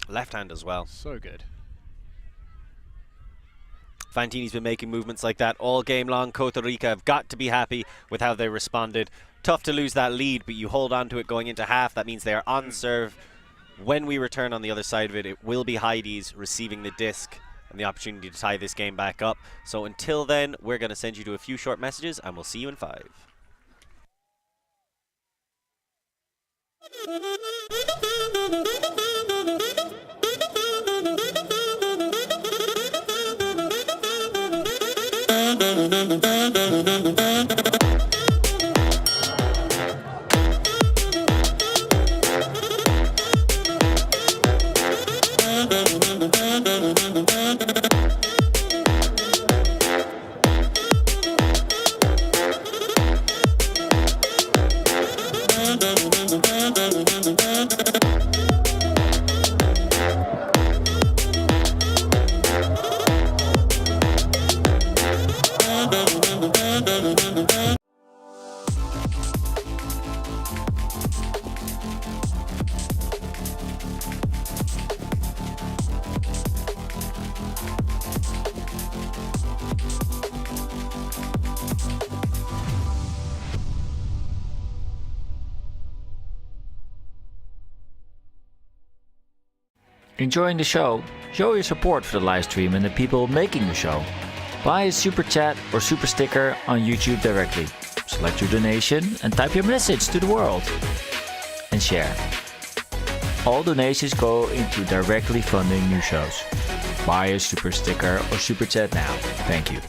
Left hand as well. So good. Fantini's been making movements like that all game long. Cotarica have got to be happy with how they responded. Tough to lose that lead, but you hold on to it going into half. That means they are on serve. When we return on the other side of it, it will be Heidees receiving the disc and the opportunity to tie this game back up. So until then, we're going to send you to a few short messages, and we'll see you in 5. Enjoying the show? Show your support for the live stream and the people making the show. Buy a super chat or super sticker on YouTube directly. Select your donation and type your message to the world. And share. All donations go into directly funding new shows. Buy a super sticker or super chat now. Thank you.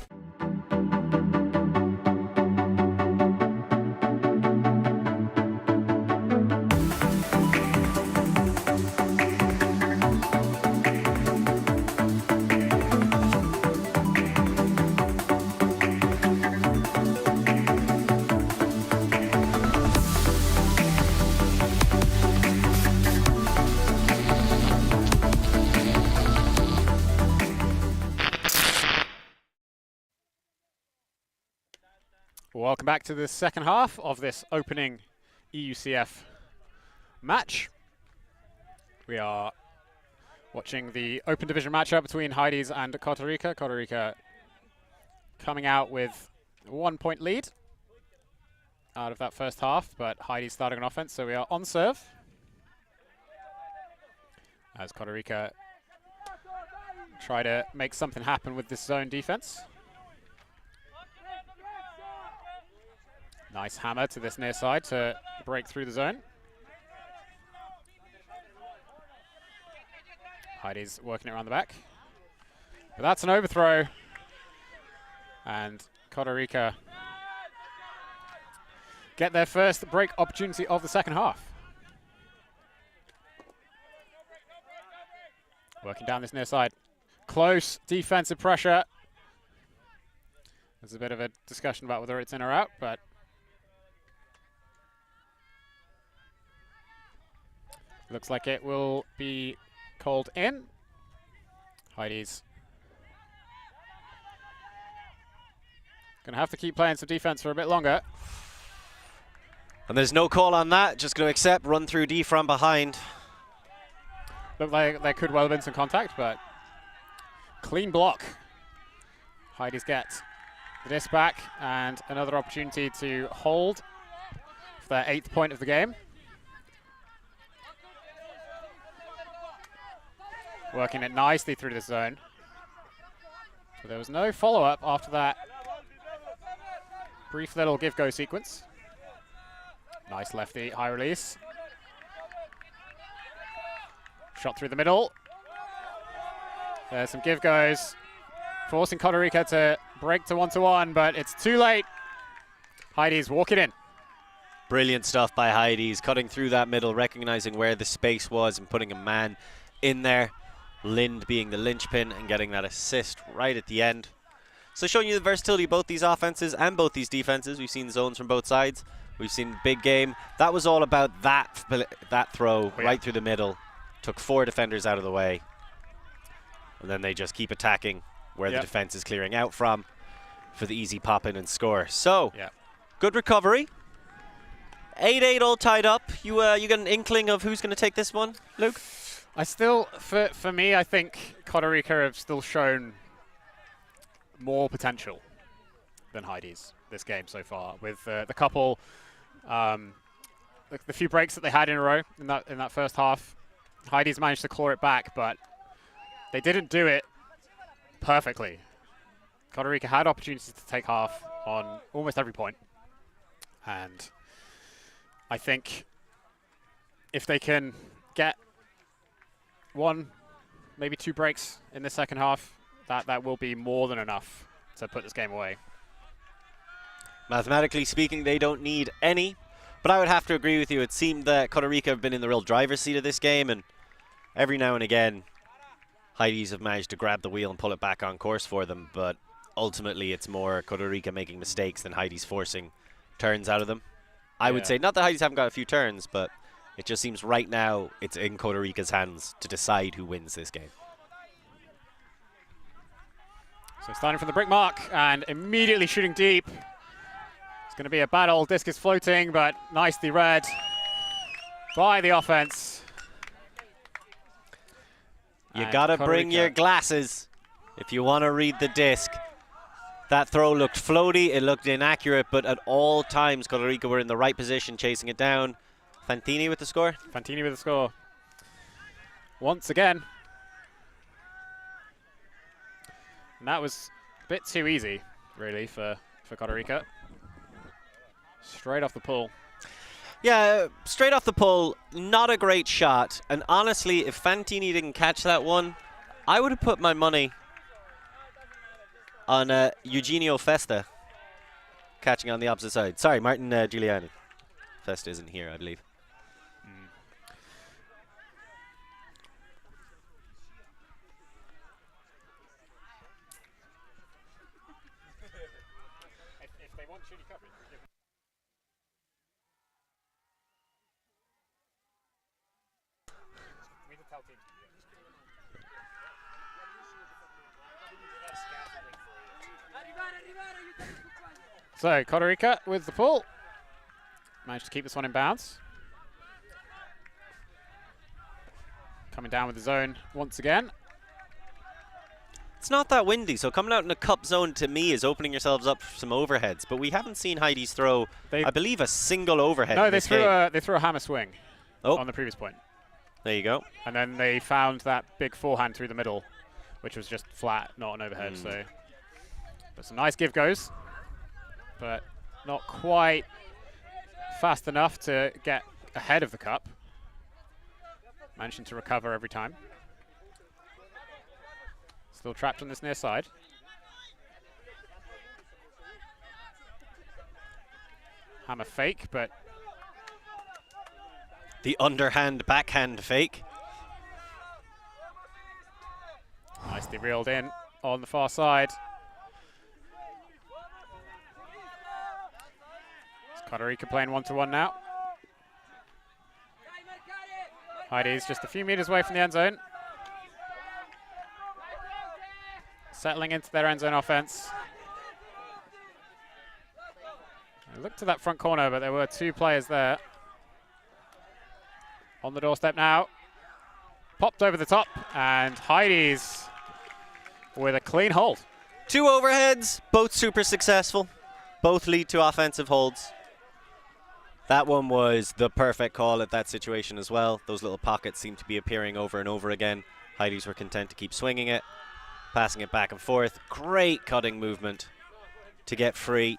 Welcome back to the second half of this opening EUCF match. We are watching the open division matchup between Heidees and Cotarica. Cotarica coming out with a 1 point lead out of that first half, but Heidees starting on offense, so we are on serve. As Cotarica try to make something happen with this zone defense. Nice hammer to this near side to break through the zone. Heidees working it around the back. But that's an overthrow. And Cotarica get their first break opportunity of the second half. Working down this near side. Close defensive pressure. There's a bit of a discussion about whether it's in or out, but looks like it will be called in. Heidees gonna have to keep playing some defense for a bit longer. And there's no call on that, just going to accept, run through D from behind. Looked like there could well have been some contact, but clean block. Heidees get the disc back and another opportunity to hold for their 8th point of the game. Working it nicely through the zone. So there was no follow-up after that brief little give-go sequence. Nice lefty, high release. Shot through the middle. There's some give-goes, forcing Cotarica to break to 1-1, but it's too late. Heidees walk it in. Brilliant stuff by Heidees, cutting through that middle, recognizing where the space was and putting a man in there. Lind being the linchpin and getting that assist right at the end. So showing you the versatility of both these offenses and both these defenses. We've seen zones from both sides. We've seen big game. That was all about that throw right through the middle. Took 4 defenders out of the way. And then they just keep attacking where the defense is clearing out from for the easy pop in and score. So, good recovery. 8-8 all tied up. You get an inkling of who's going to take this one, Luke? I still, for me, I think Cotarica have still shown more potential than Heidees this game so far. With the couple, the few breaks that they had in a row in that first half, Heidees managed to claw it back, but they didn't do it perfectly. Cotarica had opportunities to take half on almost every point, and I think if they can get 1, maybe 2 breaks in the second half, that will be more than enough to put this game away. Mathematically speaking, they don't need any, but I would have to agree with you. It seemed that Cotarica have been in the real driver's seat of this game, and every now and again, Heidees have managed to grab the wheel and pull it back on course for them, but ultimately it's more Cotarica making mistakes than Heidees forcing turns out of them. I would say, not that Heidees haven't got a few turns, but it just seems right now it's in Cotarica's hands to decide who wins this game. So starting from the brick mark and immediately shooting deep. It's going to be a battle. Disc is floating, but nicely read by the offense. You gotta bring your glasses if you want to read the disc. That throw looked floaty, it looked inaccurate, but at all times Cotarica were in the right position chasing it down. Fantini with the score? Fantini with the score. Once again. And that was a bit too easy, really, for Cotarica. Straight off the pull. Yeah, straight off the pull, not a great shot. And honestly, if Fantini didn't catch that one, I would have put my money on Eugenio Festa catching on the opposite side. Sorry, Martin Giuliani. Festa isn't here, I believe. If they want shooting coverage, we can tell teams. So, Cotarica with the pull. Managed to keep this one in bounds. Coming down with the zone once again. It's not that windy, so coming out in a cup zone to me is opening yourselves up for some overheads. But we haven't seen Heidees throw, I believe, a single overhead. No, in this game. they threw a hammer swing on the previous point. There you go. And then they found that big forehand through the middle, which was just flat, not an overhead. So, but some nice give goes, but not quite fast enough to get ahead of the cup. Managing to recover every time. Still trapped on this near side. Hammer fake, but the underhand backhand fake. Nicely reeled in on the far side. It's Cotarica playing 1-to-1 now. Heidees just a few meters away from the end zone. Settling into their end zone offense. I looked to that front corner, but there were two players there. On the doorstep now. Popped over the top, and Heidees with a clean hold. 2 overheads, both super successful. Both lead to offensive holds. That one was the perfect call at that situation as well. Those little pockets seem to be appearing over and over again. Heidees were content to keep swinging it, passing it back and forth. Great cutting movement to get free.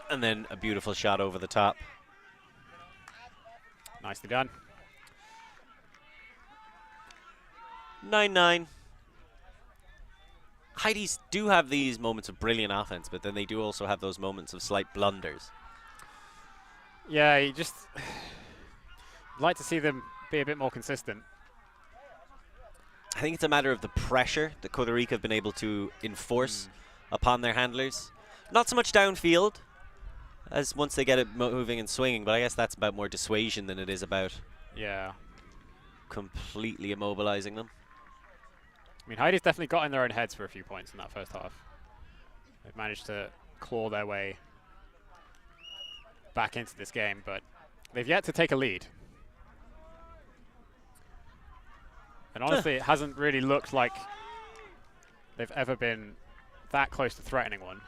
And then a beautiful shot over the top. Nicely done. 9-9. Heidees do have these moments of brilliant offense, but then they do also have those moments of slight blunders. Yeah, you just like to see them be a bit more consistent. I think it's a matter of the pressure that Cotarica have been able to enforce upon their handlers. Not so much downfield, as once they get it moving and swinging, but I guess that's about more dissuasion than it is about completely immobilizing them. I mean, Heidees definitely got in their own heads for a few points in that first half. They've managed to claw their way back into this game, but they've yet to take a lead. And honestly, it hasn't really looked like they've ever been that close to threatening one.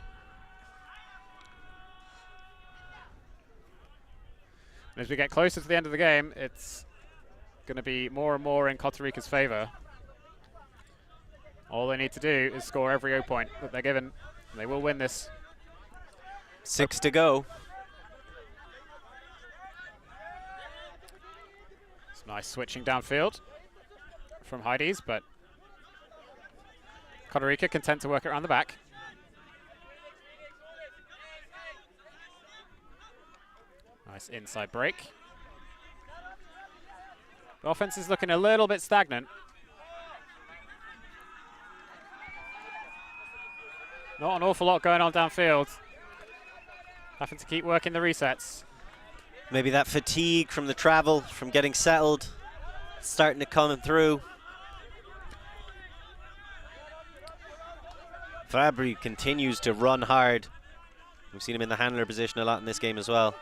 And as we get closer to the end of the game, it's going to be more and more in Cotarica's favor. All they need to do is score every O point that they're given, and they will win this. 6 to go. It's nice switching downfield from Heidees, but Cotarica content to work it around the back. Nice inside break. The offense is looking a little bit stagnant. Not an awful lot going on downfield. Having to keep working the resets. Maybe that fatigue from the travel, from getting settled, starting to come through. Fabry continues to run hard. We've seen him in the handler position a lot in this game as well.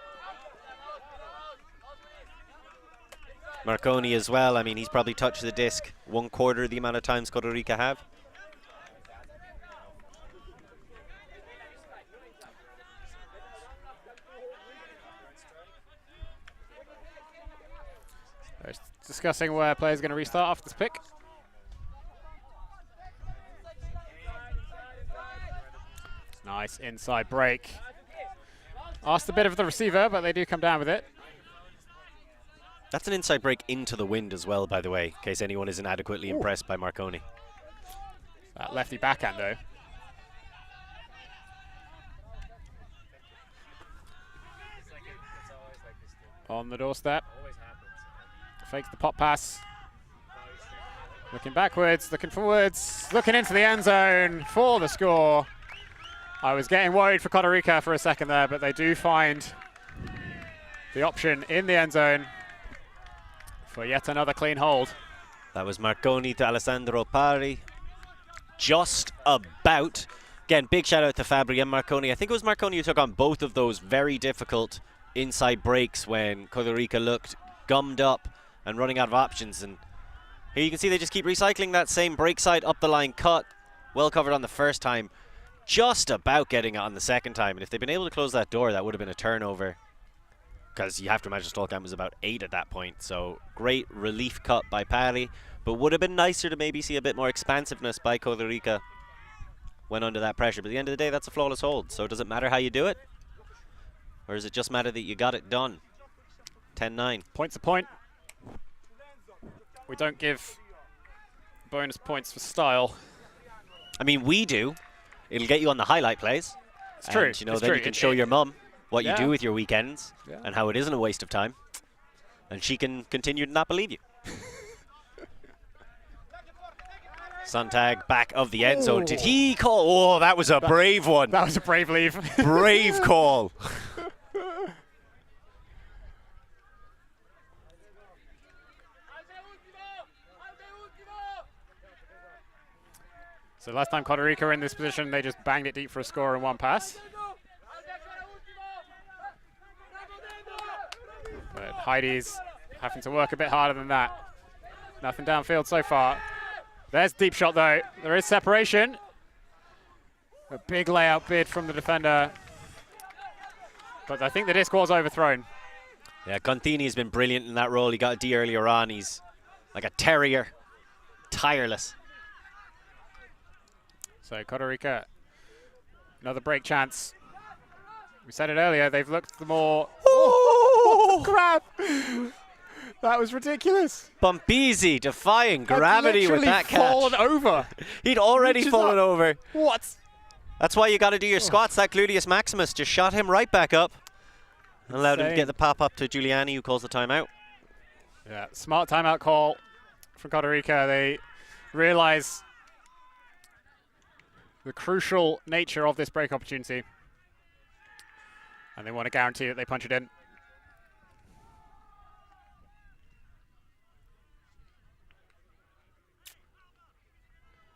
Marconi as well. I mean, he's probably touched the disc 1/4 the amount of times Cotarica have. Discussing where players are going to restart after this pick. Nice inside break. Asked a bit of the receiver, but they do come down with it. That's an inside break into the wind as well, by the way, in case anyone isn't adequately impressed by Marconi. That lefty backhand, though. On the doorstep. Fakes the pop pass. Looking backwards, looking forwards, looking into the end zone for the score. I was getting worried for Cotarica for a second there, but they do find the option in the end zone for yet another clean hold. That was Marconi to Alessandro Pari. Just about Again, big shout out to Fabri and Marconi. I think it was Marconi who took on both of those very difficult inside breaks when Cotarica looked gummed up and running out of options. And here you can see they just keep recycling that same break side up the line cut. Well covered on the first time. Just about getting it on the second time. And if they'd been able to close that door, that would have been a turnover. Because you have to imagine Stolkamp was about 8 at that point. So great relief cut by Pari. But would have been nicer to maybe see a bit more expansiveness by Cotarica when under that pressure. But at the end of the day, that's a flawless hold. So does it matter how you do it? Or does it just matter that you got it done? 10-9. Point's a point. We don't give bonus points for style. I mean, we do. It'll get you on the highlight plays. It's true. And, you know, it's then true. you can show your mum what you Yeah. do with your weekends Yeah. and how it isn't a waste of time. And she can continue to not believe you. Sontag back of the end zone. Did he call? Oh, that was a brave one. That was a brave leave. Brave call. So last time Cotarica were in this position, they just banged it deep for a score in one pass. But Heidees having to work a bit harder than that. Nothing downfield so far. There's deep shot though. There is separation. A big layout bid from the defender. But I think the disc was overthrown. Yeah, Contini has been brilliant in that role. He got a D earlier on. He's like a terrier. Tireless. So Cotarica, another break chance. We said it earlier, they've looked the more... Oh, grab! That was ridiculous. Bumpisi defying gravity with that catch. Fallen over. He'd already fallen over. What? That's why you got to do your squats. That gluteus maximus just shot him right back up. And allowed him to get the pop up to Giuliani, who calls the timeout. Yeah, smart timeout call from Cotarica. They realize the crucial nature of this break opportunity. And they want to guarantee that they punch it in.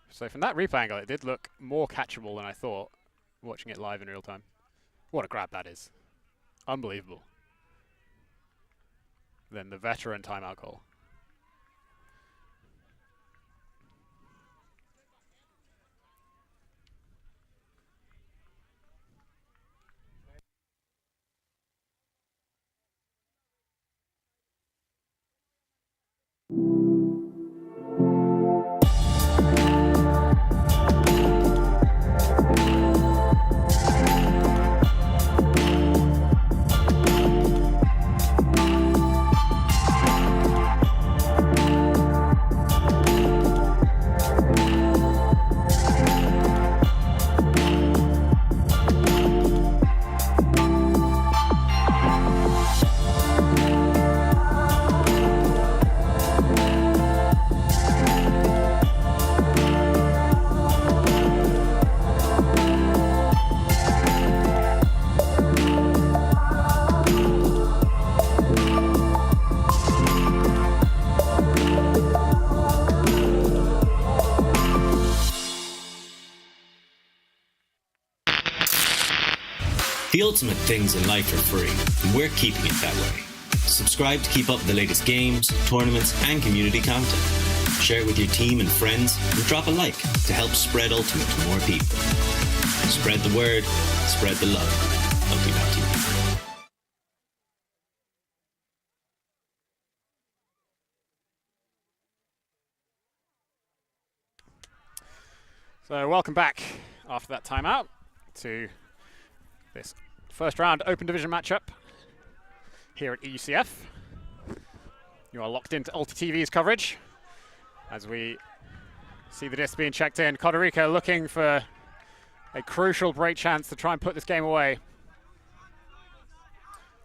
So from that replay angle, it did look more catchable than I thought, watching it live in real time. What a grab that is. Unbelievable. Then the veteran timeout call. The ultimate things in life are free, and we're keeping it that way. Subscribe to keep up with the latest games, tournaments, and community content. Share it with your team and friends, and drop a like to help spread Ultimate to more people. Spread the word, spread the love. ULTI.TV. So welcome back after that timeout to this first round Open Division matchup here at EUCF. You are locked into ULTI.TV's coverage as we see the disc being checked in. Cotarica looking for a crucial break chance to try and put this game away.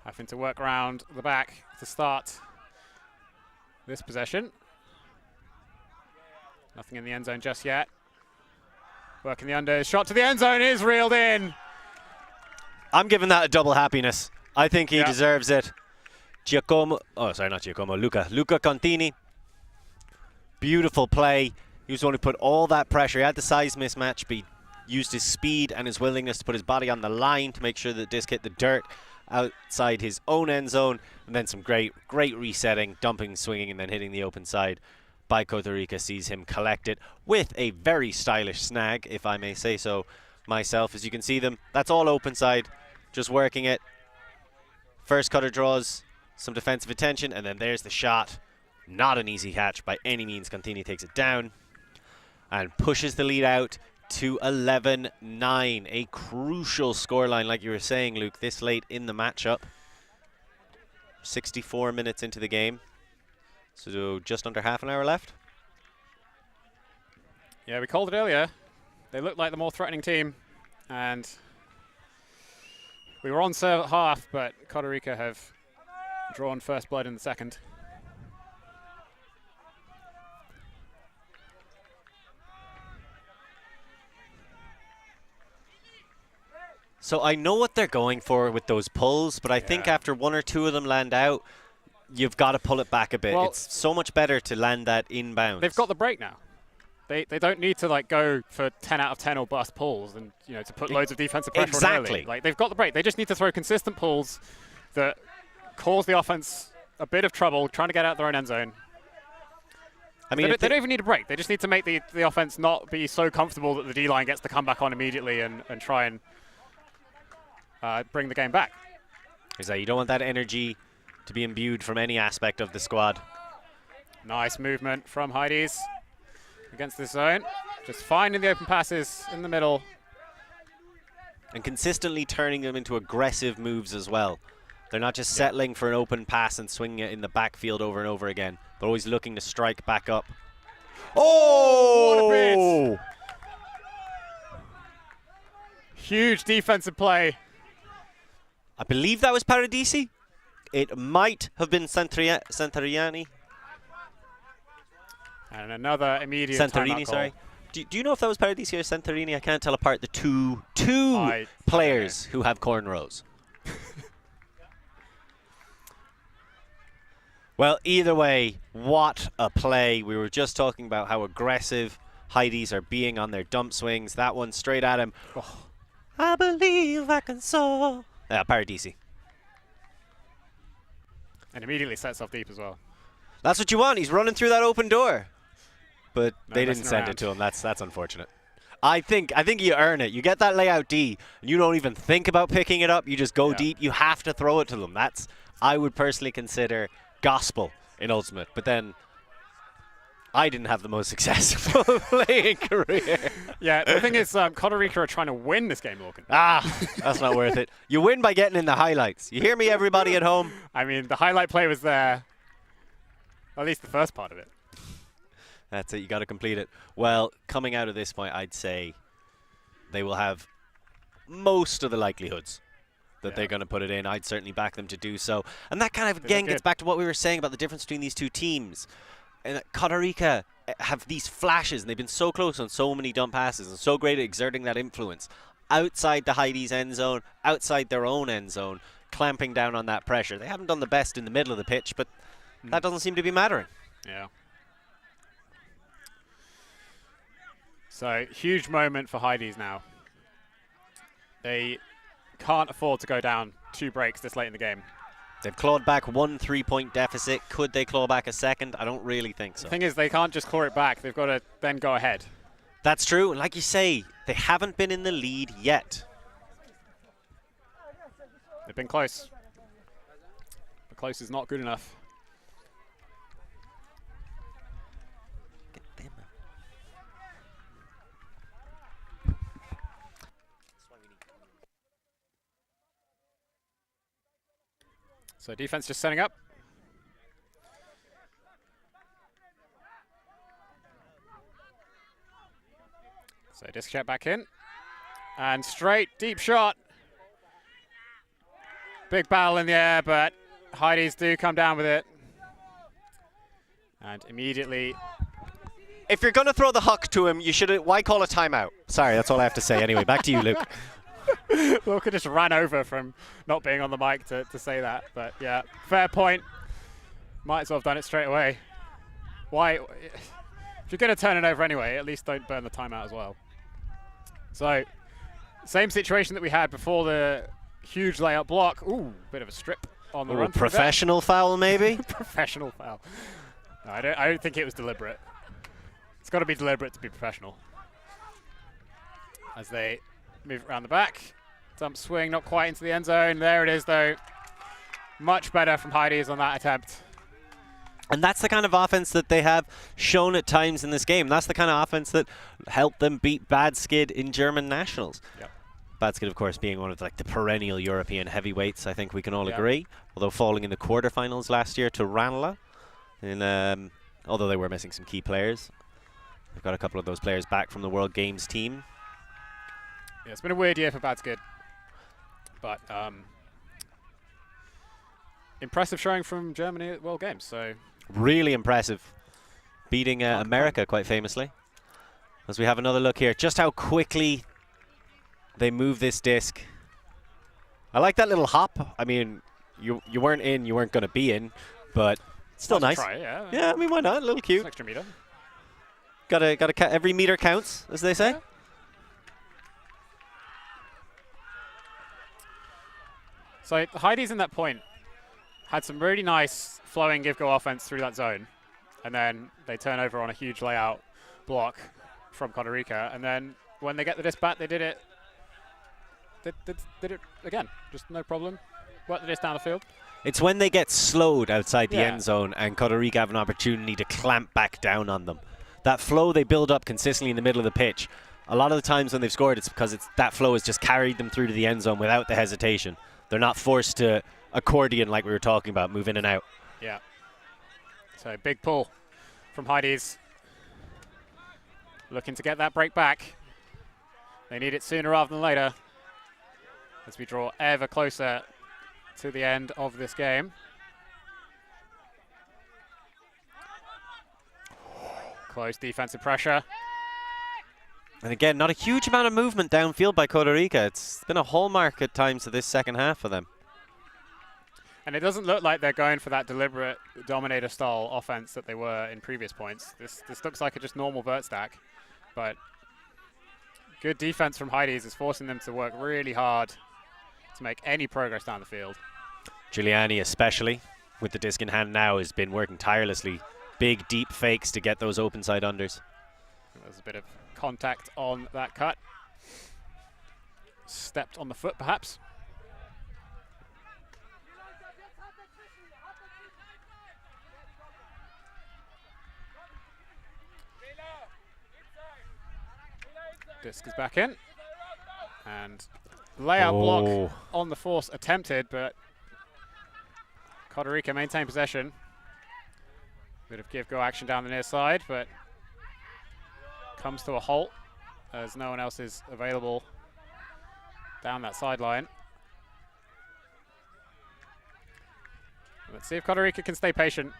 Having to work around the back to start this possession. Nothing in the end zone just yet. Working the under, shot to the end zone is reeled in. I'm giving that a double happiness. I think he deserves it. Luca Contini. Beautiful play. He was the one who put all that pressure. He had the size mismatch, but he used his speed and his willingness to put his body on the line to make sure that disc hit the dirt outside his own end zone, and then some great resetting, dumping, swinging, and then hitting the open side by Cotarica sees him collect it with a very stylish snag, if I may say so myself. As you can see them, that's all open side, just working it. First cutter draws some defensive attention, and then there's the shot. Not an easy catch by any means. Contini takes it down and pushes the lead out to 11-9. A crucial scoreline, like you were saying, Luke, this late in the matchup. 64 minutes into the game. So just under half an hour left. Yeah, we called it earlier. They looked like the more threatening team, and we were on serve at half, but Cotarica have drawn first blood in the second. So I know what they're going for with those pulls, but I think after one or two of them land out, you've got to pull it back a bit. Well, it's so much better to land that inbounds. They've got the break now. They don't need to like go for 10 out of 10 or bust pulls and to put loads of defensive pressure on early. Like they've got the break. They just need to throw consistent pulls that cause the offense a bit of trouble trying to get out their own end zone. I mean, they don't even need a break. They just need to make the offense not be so comfortable that the D-line gets to come back on immediately and try and bring the game back. Exactly. You don't want that energy to be imbued from any aspect of the squad. Nice movement from Heidees against this zone. Just finding the open passes in the middle. And consistently turning them into aggressive moves as well. They're not just settling for an open pass and swinging it in the backfield over and over again. They're always looking to strike back up. Oh! What a bit! Huge defensive play. I believe that was Paradisi. It might have been Santoriani. And another immediate Santorini, sorry. Do you know if that was Paradisi or Santorini? I can't tell apart the two players who have cornrows. Well, either way, what a play. We were just talking about how aggressive Heidees are being on their dump swings. That one straight at him. Oh. I believe I can soar. Paradisi. And immediately sets off deep as well. That's what you want. He's running through that open door. But they didn't send it to him. That's unfortunate. I think you earn it. You get that layout D, and you don't even think about picking it up. You just go deep. You have to throw it to them. That's, I would personally consider, gospel in Ultimate. But then I didn't have the most successful playing career. Yeah, the thing is, Cotarica are trying to win this game, Lorcan. That's not worth it. You win by getting in the highlights. You hear me, everybody at home? I mean, the highlight play was there. At least the first part of it. That's it. You got to complete it. Well, coming out of this point, I'd say they will have most of the likelihoods that they're going to put it in. I'd certainly back them to do so. And that kind of, again, gets back to what we were saying about the difference between these two teams. And Cotarica have these flashes, and they've been so close on so many dump passes and so great at exerting that influence outside the Heidees end zone, outside their own end zone, clamping down on that pressure. They haven't done the best in the middle of the pitch, but that doesn't seem to be mattering. Yeah. So, huge moment for Heidees now. They can't afford to go down 2 breaks this late in the game. They've clawed back 1 3-point deficit. Could they claw back a second? I don't really think so. The thing is, they can't just claw it back. They've got to then go ahead. That's true. And like you say, they haven't been in the lead yet. They've been close. But close is not good enough. So defense just setting up. So disc check back in. And straight, deep shot. Big battle in the air, but Heidees do come down with it. And immediately... If you're going to throw the huck to him, you should. Why call a timeout? Sorry, that's all I have to say. Anyway, back to you, Luke. Walker just ran over from not being on the mic to say that. But yeah, fair point. Might as well have done it straight away. Why? If you're going to turn it over anyway, at least don't burn the timeout as well. So, same situation that we had before the huge layout block. Ooh, bit of a strip on the run. Professional foul, maybe? Professional foul. No, I don't think it was deliberate. It's got to be deliberate to be professional. As they move around the back. Dump swing, not quite into the end zone. There it is, though. Much better from Heidees on that attempt. And that's the kind of offense that they have shown at times in this game. That's the kind of offense that helped them beat Bad Skid in German Nationals. Yep. Bad Skid, of course, being one of the perennial European heavyweights, I think we can all agree. Although falling in the quarterfinals last year to Ranelagh. Although they were missing some key players. They've got a couple of those players back from the World Games team. Yeah, it's been a weird year for Bad Skid. But impressive showing from Germany at World Games. So really impressive. Beating America quite famously. As we have another look here, just how quickly they move this disc. I like that little hop. I mean, you weren't in, you weren't going to be in, but still nice. Try, yeah. Yeah, I mean, why not? A little cute. It's an extra meter. Gotta every meter counts, as they say. Yeah. So Heidees in that point had some really nice flowing give-go offense through that zone. And then they turn over on a huge layout block from Cotarica. And then when they get the disc back, they did it again. Just no problem. Work the disc down the field. It's when they get slowed outside the end zone and Cotarica have an opportunity to clamp back down on them. That flow they build up consistently in the middle of the pitch. A lot of the times when they've scored, it's because that flow has just carried them through to the end zone without the hesitation. They're not forced to accordion like we were talking about, move in and out. Yeah. So big pull from Heidees. Looking to get that break back. They need it sooner rather than later as we draw ever closer to the end of this game. Close defensive pressure. And again, not a huge amount of movement downfield by Cotarica. It's been a hallmark at times of this second half for them. And it doesn't look like they're going for that deliberate dominator-style offense that they were in previous points. This looks like a just normal vert stack. But good defense from Heidees is forcing them to work really hard to make any progress down the field. Giuliani, especially, with the disc in hand now, has been working tirelessly. Big, deep fakes to get those open side unders. There's a bit of contact on that cut. Stepped on the foot, perhaps. Disc is back in. And layout block on the force attempted, but Cotarica maintained possession. Bit of give-go action down the near side, but comes to a halt as no one else is available down that sideline. Let's see if Cotarica can stay patient.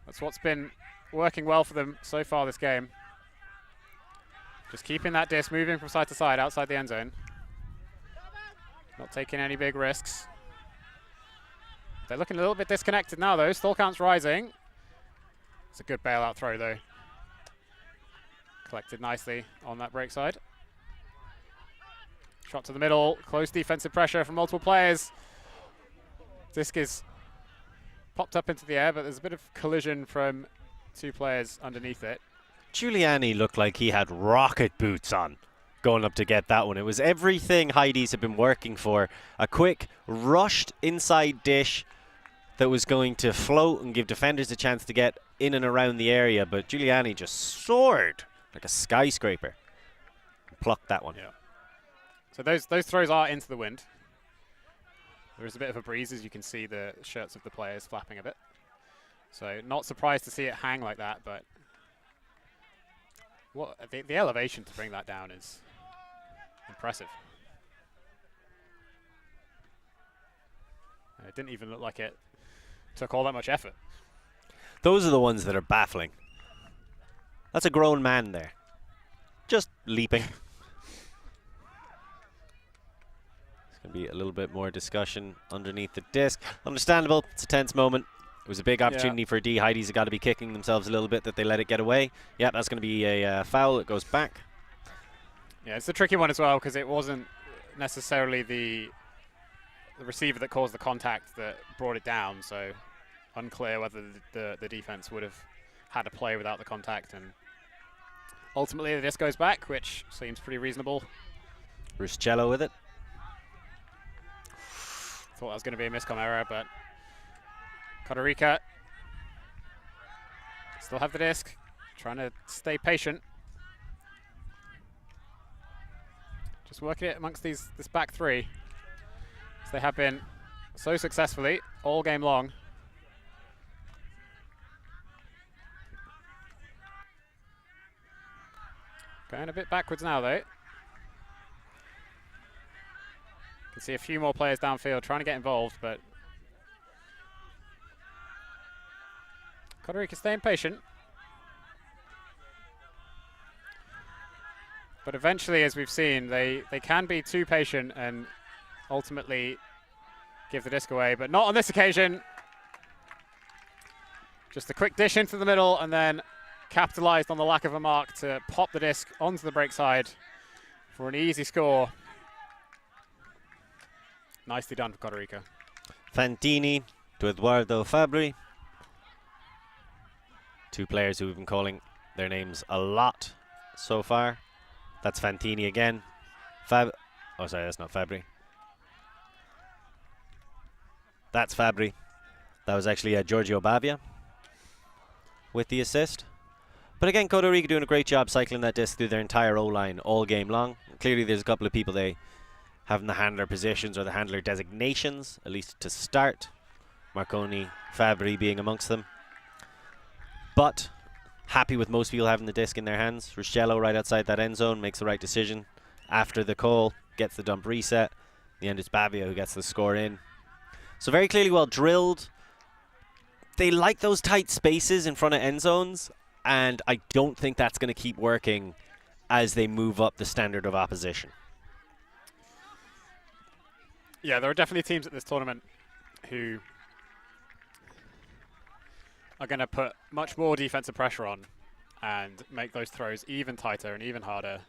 That's what's been working well for them so far this game. Just keeping that disc moving from side to side outside the end zone. Not taking any big risks. They're looking a little bit disconnected now, though. Stall count's rising. It's a good bailout throw, though. Collected nicely on that break side. Shot to the middle. Close defensive pressure from multiple players. Disc is popped up into the air, but there's a bit of collision from two players underneath it. Giuliani looked like he had rocket boots on going up to get that one. It was everything Heidees have been working for. A quick, rushed inside dish that was going to float and give defenders a chance to get in and around the area, but Giuliani just soared like a skyscraper. Plucked that one. Yeah. So those throws are into the wind. There is a bit of a breeze, as you can see the shirts of the players flapping a bit. So not surprised to see it hang like that, but the elevation to bring that down is impressive. It didn't even look like it took all that much effort. Those are the ones that are baffling. That's a grown man there. Just leaping. There's going to be a little bit more discussion underneath the disc. Understandable. It's a tense moment. It was a big opportunity for D. Heidees have got to be kicking themselves a little bit that they let it get away. Yeah, that's going to be a foul. It goes back. Yeah, it's a tricky one as well because it wasn't necessarily the receiver that caused the contact that brought it down, so unclear whether the defense would have had a play without the contact, and ultimately the disc goes back, which seems pretty reasonable. Ruscello with it. Thought that was going to be a miscom error, but Cotarica still have the disc, trying to stay patient. Just working it amongst this back three, as they have been so successfully all game long. Going a bit backwards now, though. Can see a few more players downfield trying to get involved, but Cotarica staying patient. But eventually, as we've seen, they can be too patient and ultimately give the disc away, but not on this occasion. Just a quick dish into the middle and then capitalized on the lack of a mark to pop the disc onto the break side for an easy score. Nicely done for Cotarica. Fantini to Eduardo Fabri. Two players who we've been calling their names a lot so far. That's Fantini again. Oh, sorry, that's not Fabri. That's Fabri. That was actually Giorgio Bavia with the assist. But again, Cotarica doing a great job cycling that disc through their entire O-line all game long. Clearly there's a couple of people they have in the handler positions or the handler designations, at least to start. Marconi, Fabri being amongst them. But happy with most people having the disc in their hands. Ruscello right outside that end zone makes the right decision after the call, gets the dump reset. In the end it's Bavia who gets the score in. So very clearly well drilled. They like those tight spaces in front of end zones, and I don't think that's going to keep working as they move up the standard of opposition. Yeah, there are definitely teams at this tournament who are going to put much more defensive pressure on and make those throws even tighter and even harder.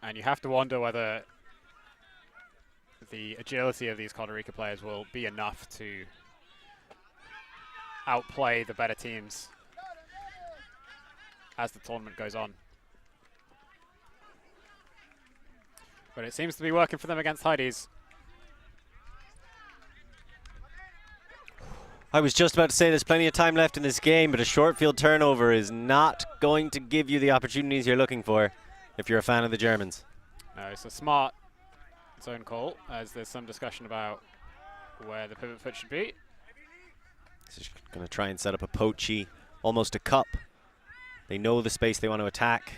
And you have to wonder whether the agility of these Cotarica players will be enough to outplay the better teams as the tournament goes on. But it seems to be working for them against Heidees. I was just about to say there's plenty of time left in this game, but a short field turnover is not going to give you the opportunities you're looking for if you're a fan of the Germans. No, it's a smart zone call, as there's some discussion about where the pivot foot should be. Just going to try and set up a poachy, almost a cup. They know the space they want to attack.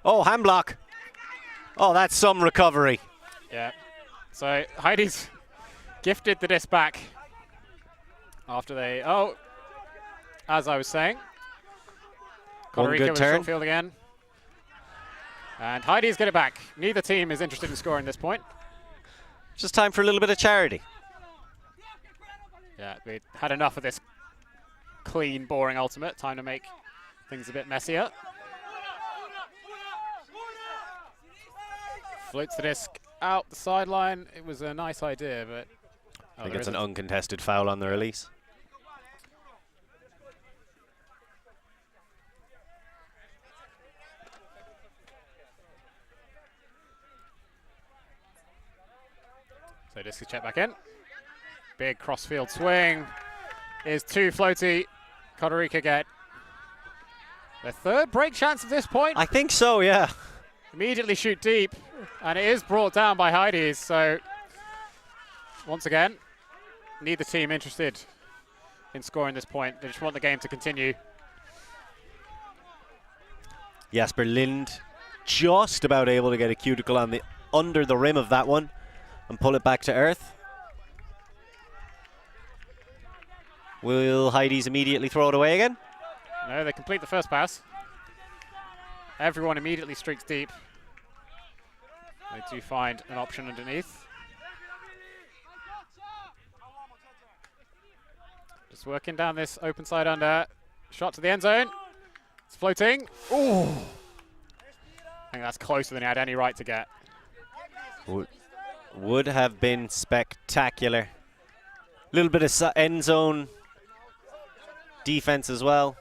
Oh, hand block. Oh, that's some recovery. Yeah. So Heidees gifted the disc back after they, as I was saying. One Cotarica good with turn. short field again. And Heidees get it back. Neither team is interested in scoring this point. Just time for a little bit of charity. Yeah, we had enough of this clean, boring ultimate. Time to make things a bit messier. Floats the disc out the sideline. It was a nice idea, but I think it's an uncontested foul on the release. So disc is checked back in. Big cross-field swing is too floaty. Cotarica get their third break chance at this point. I think so, yeah. Immediately shoot deep, and it is brought down by Heidees. So once again, neither team interested in scoring this point. They just want the game to continue. Jasper Lind just about able to get a cuticle on the under the rim of that one and pull it back to earth. Will Heidees immediately throw it away again? No, they complete the first pass. Everyone immediately streaks deep. They do find an option underneath. Just working down this open side under. Shot to the end zone. It's floating. Ooh! think that's closer than he had any right to get. Would have been spectacular. A little bit of end zone defense as well.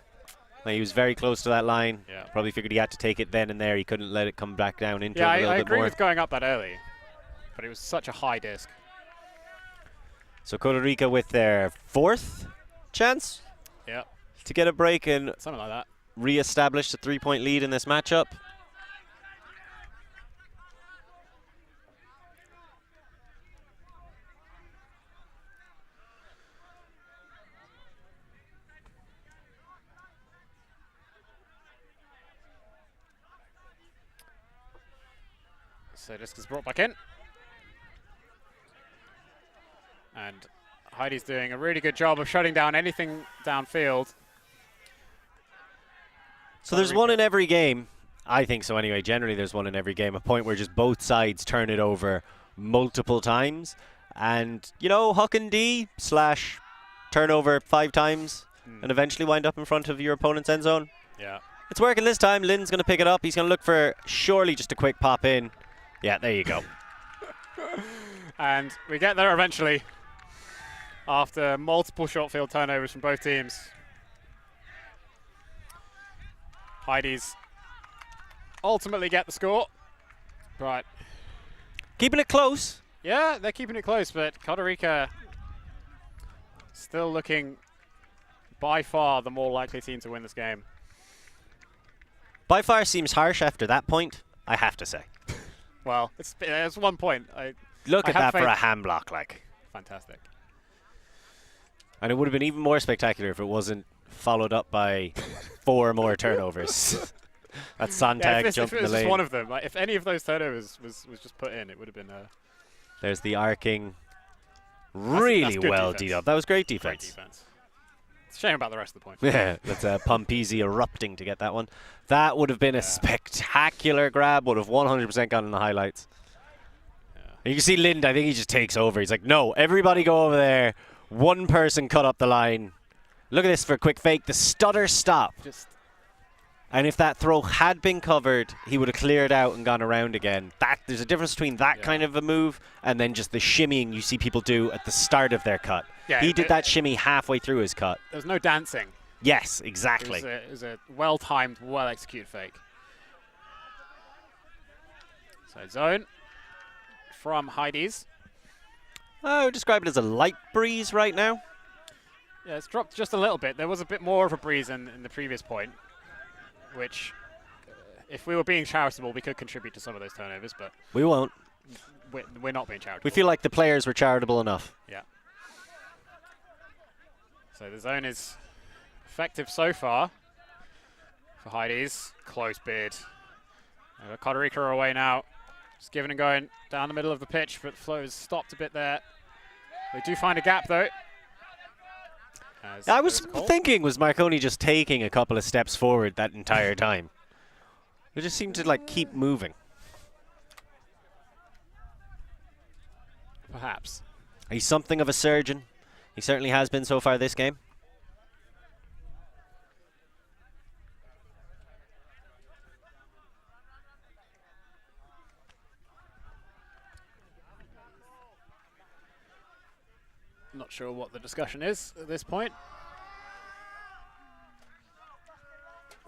He was very close to that line. Yeah. Probably figured he had to take it then and there. He couldn't let it come back down into Yeah, it a little I bit agree more. with going up that early, but it was such a high disc. So Cotarica with their 4th chance Yeah, to get a break and something like that. re-establish a 3-point lead in this matchup. So disc is brought back in. And Heidees doing a really good job of shutting down anything downfield. So there's one in every game. I think so anyway. Generally there's one in every game. A point where just both sides turn it over multiple times. And, you know, huck and D / turnover 5 times and eventually wind up in front of your opponent's end zone. Yeah. It's working this time. Lynn's going to pick it up. He's going to look for surely just a quick pop in. Yeah, there you go. And we get there eventually after multiple short field turnovers from both teams. Heidees ultimately get the score. Right. Keeping it close. Yeah, they're keeping it close, but Cotarica still looking by far the more likely team to win this game. By far seems harsh after that point, I have to say. Well, it's 1 point. Look I at have that for faith. a hand block, like. Fantastic. And it would have been even more spectacular if it wasn't followed up by 4 more turnovers. That Sontag if jump it in the was just lane. one of them, like, if any of those turnovers was just put in, it would have been There's the arcing. Really that's good well defense. D'd up. That was great great defense. defense. It's a shame about the rest of the points. Yeah, that's Pompisi erupting to get that one. That would have been a spectacular grab. Would have 100% gone in the highlights. And you can see Lind, I think he just takes over. He's like, no, everybody go over there. One person cut up the line. Look at this for a quick fake. The stutter stop. And if that throw had been covered, he would have cleared out and gone around again. There's a difference between that kind of a move and then just the shimmying you see people do at the start of their cut. Yeah, he did that shimmy halfway through his cut. There was no dancing. Yes, exactly. It was a well-timed, well-executed fake. So zone from Heidees. I would describe it as a light breeze right now. Yeah, it's dropped just a little bit. There was a bit more of a breeze in the previous point, which, if we were being charitable, we could contribute to some of those turnovers, but We won't. we're not being charitable. We feel like the players were charitable enough. Yeah. So the zone is effective so far for Heidees. Close bid. Cotarica are away now. Just giving and going down the middle of the pitch, but the flow has stopped a bit there. They do find a gap, though. I was thinking, was Marconi just taking a couple of steps forward that entire time? It just seemed to like keep moving. Perhaps. He's something of a surgeon. He certainly has been so far this game. Not sure what the discussion is at this point.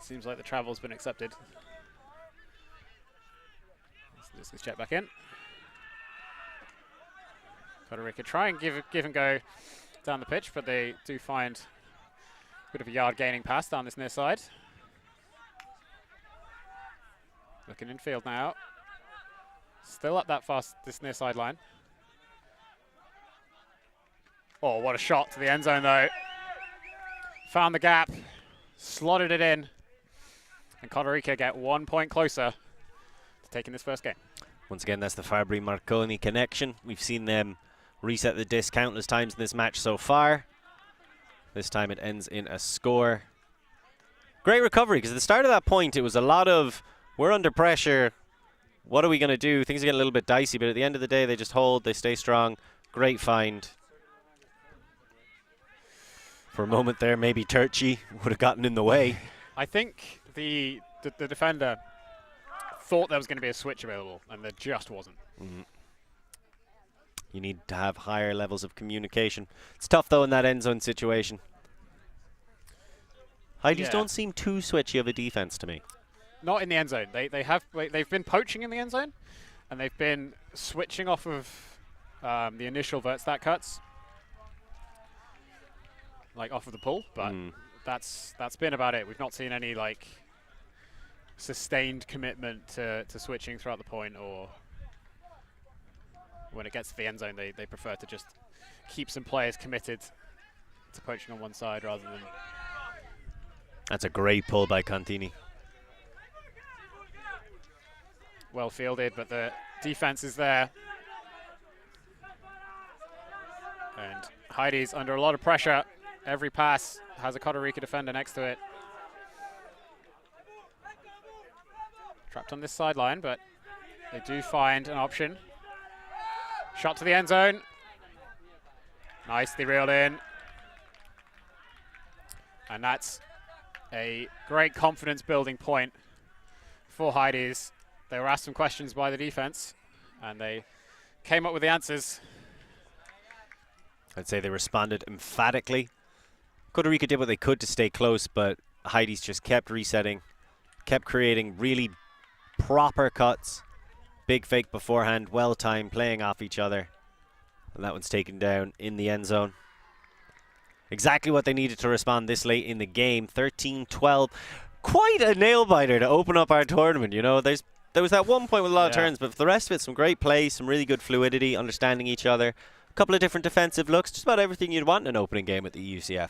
Seems like the travel's been accepted. Let's just check back in. Cotarica try and give and go down the pitch, but they do find a bit of a yard gaining pass down this near side. Looking infield now. Still up that fast, this near sideline. Oh, what a shot to the end zone, though. Found the gap, slotted it in, and Cotarica get 1 point closer to taking this first game. Once again, that's the Fabry-Marconi connection. We've seen them reset the disc countless times in this match so far. This time it ends in a score. Great recovery, because at the start of that point, it was a lot of, we're under pressure, what are we going to do? Things are getting a little bit dicey, but at the end of the day, they just hold, they stay strong. Great find. For a moment there, maybe Turchi would have gotten in the way. I think the defender thought there was going to be a switch available, and there just wasn't. You need to have higher levels of communication. It's tough, though, in that end zone situation. Heidees don't seem too switchy of a defense to me. Not in the end zone. They've been poaching in the end zone, and they've been switching off of the initial vert stack cuts, like off of the pull. But that's been about it. We've not seen any like sustained commitment to switching throughout the point, or when it gets to the end zone, they prefer to just keep some players committed to poaching on one side rather than. That's a great pull by Contini. Well fielded, but the defense is there. And Heidees under a lot of pressure. Every pass has a Cotarica defender next to it. Trapped on this sideline, but they do find an option. Shot to the end zone. Nicely reeled in. And that's a great confidence building point for Heidees. They were asked some questions by the defense, and they came up with the answers. I'd say they responded emphatically. Cotarica did what they could to stay close, but Heidees just kept resetting, kept creating really proper cuts. Big fake beforehand, well timed, playing off each other. And that one's taken down in the end zone. Exactly what they needed to respond this late in the game. 13-12. Quite a nail-biter to open up our tournament, you know. There was that one point with a lot of turns, but for the rest of it, some great play, some really good fluidity, understanding each other. A couple of different defensive looks, just about everything you'd want in an opening game at the EUCF.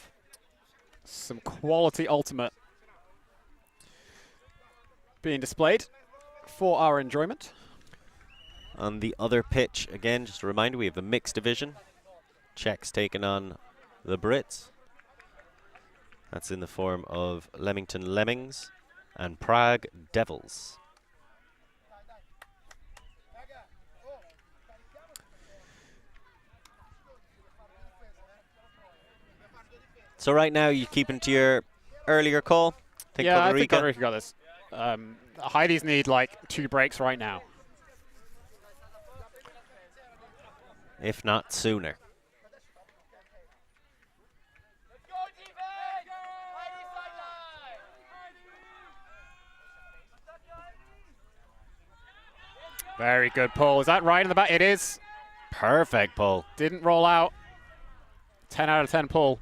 Some quality ultimate being displayed for our enjoyment. On the other pitch, again, just a reminder, we have the mixed division. Czechs taking on the Brits. That's in the form of Leamington Lemmings and Prague Devils. So right now, you keeping to your earlier call? I think Cotarica got this. Heidees need like 2 breaks right now. If not sooner. Very good pull. Is that right in the back? It is. Perfect pull. Didn't roll out. 10 out of 10 pull.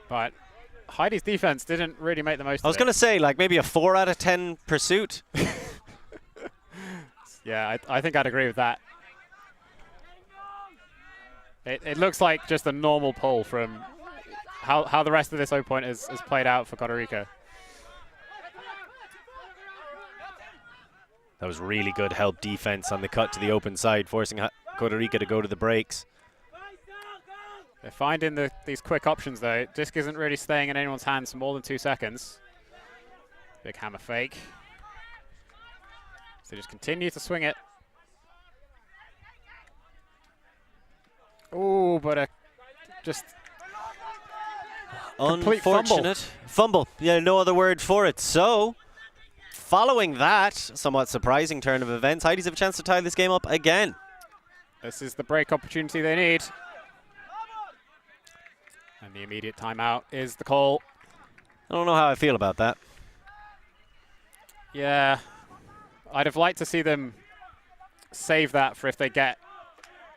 But Heidees' defense didn't really make the most of it. I was going to say, like, maybe a 4 out of 10 pursuit. Yeah, I think I'd agree with that. It looks like just a normal pull from how the rest of this open point is played out for Cotarica. That was really good help defense on the cut to the open side, forcing Cotarica to go to the breaks. They're finding these quick options, though. Disc isn't really staying in anyone's hands for more than 2 seconds. Big hammer fake. So just continue to swing it. Oh, but just unfortunate fumble. Yeah, no other word for it. So, following that somewhat surprising turn of events, Heidees have a chance to tie this game up again. This is the break opportunity they need. And the immediate timeout is the call. I don't know how I feel about that. Yeah, I'd have liked to see them save that for if they get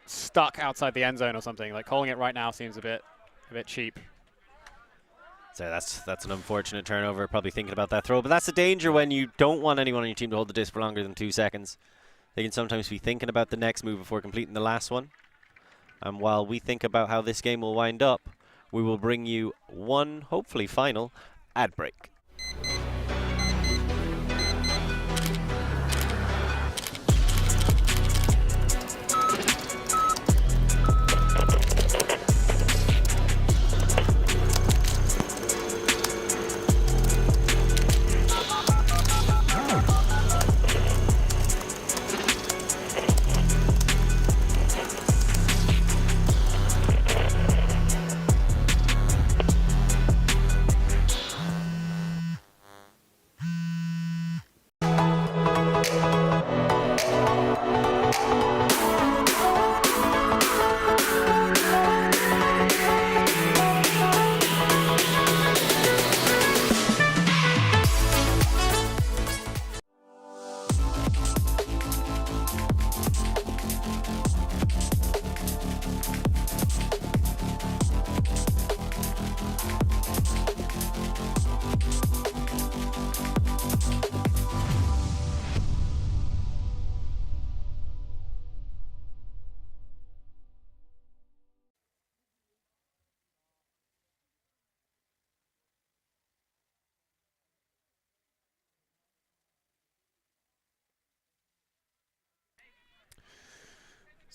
stuck outside the end zone or something. Like calling it right now seems a bit cheap. So that's an unfortunate turnover, probably thinking about that throw. But that's the danger when you don't want anyone on your team to hold the disc for longer than 2 seconds. They can sometimes be thinking about the next move before completing the last one. And while we think about how this game will wind up, we will bring you one, hopefully final, ad break.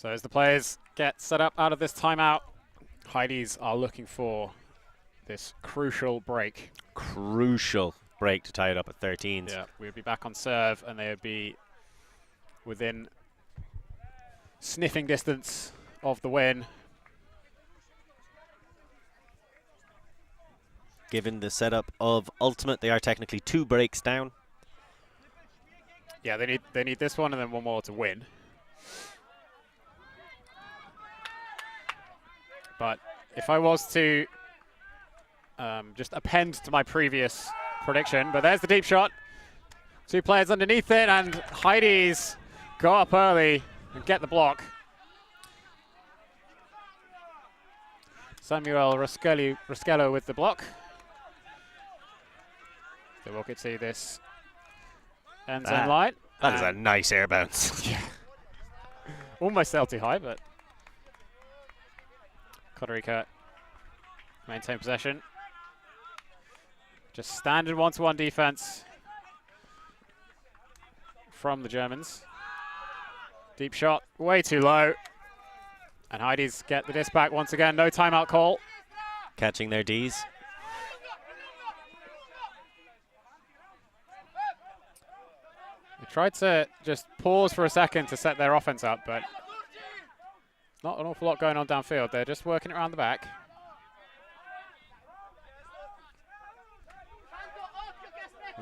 So as the players get set up out of this timeout, Heidees are looking for this crucial break. Crucial break to tie it up at 13s. Yeah, we would be back on serve, and they would be within sniffing distance of the win. Given the setup of Ultimate, they are technically 2 breaks down. Yeah, they need this one and then one more to win. But if I was to just append to my previous prediction, but there's the deep shot. 2 players underneath it, and Heidees go up early and get the block. Samuel Ruscello with the block. So we'll get to see this end zone line. That is a nice air bounce. Yeah. Almost LT high, but Cotarica maintain possession. Just standard 1-to-1 defense from the Germans. Deep shot, way too low. And Heidees get the disc back once again. No timeout call. Catching their Ds. They tried to just pause for a second to set their offense up, but not an awful lot going on downfield. They're just working it around the back.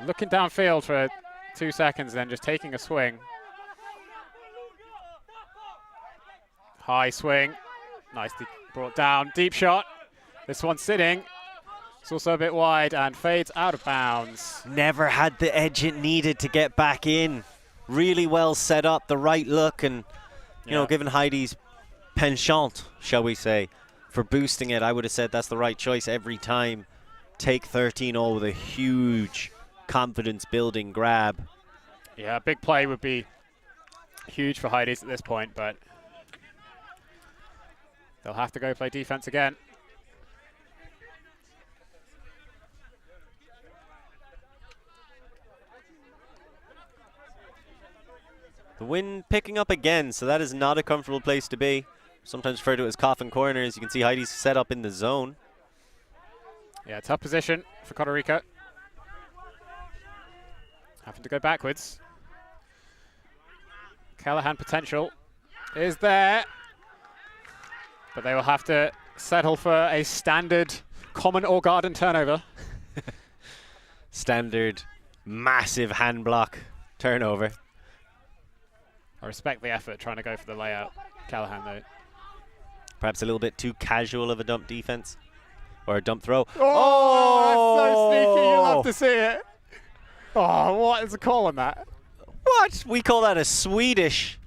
Looking downfield for 2 seconds, then just taking a swing. High swing. Nicely brought down. Deep shot. This one's sitting. It's also a bit wide and fades out of bounds. Never had the edge it needed to get back in. Really well set up, the right look, and you know, given Heidees penchant, shall we say, for boosting it, I would have said that's the right choice every time. Take 13 all with a huge confidence building grab. Yeah, a big play would be huge for Heidees at this point, but they'll have to go play defense again. The wind picking up again, so that is not a comfortable place to be. Sometimes referred to as coffin corners. You can see Heidees set up in the zone. Yeah, tough position for Cotarica. Having to go backwards. Callahan potential is there, but they will have to settle for a standard common or garden turnover. Standard massive hand block turnover. I respect the effort trying to go for the layout. Callahan, though. Perhaps a little bit too casual of a dump defense. Or a dump throw. Oh, that's so sneaky. You love to see it. Oh, what is the call on that? What? We call that a Swedish.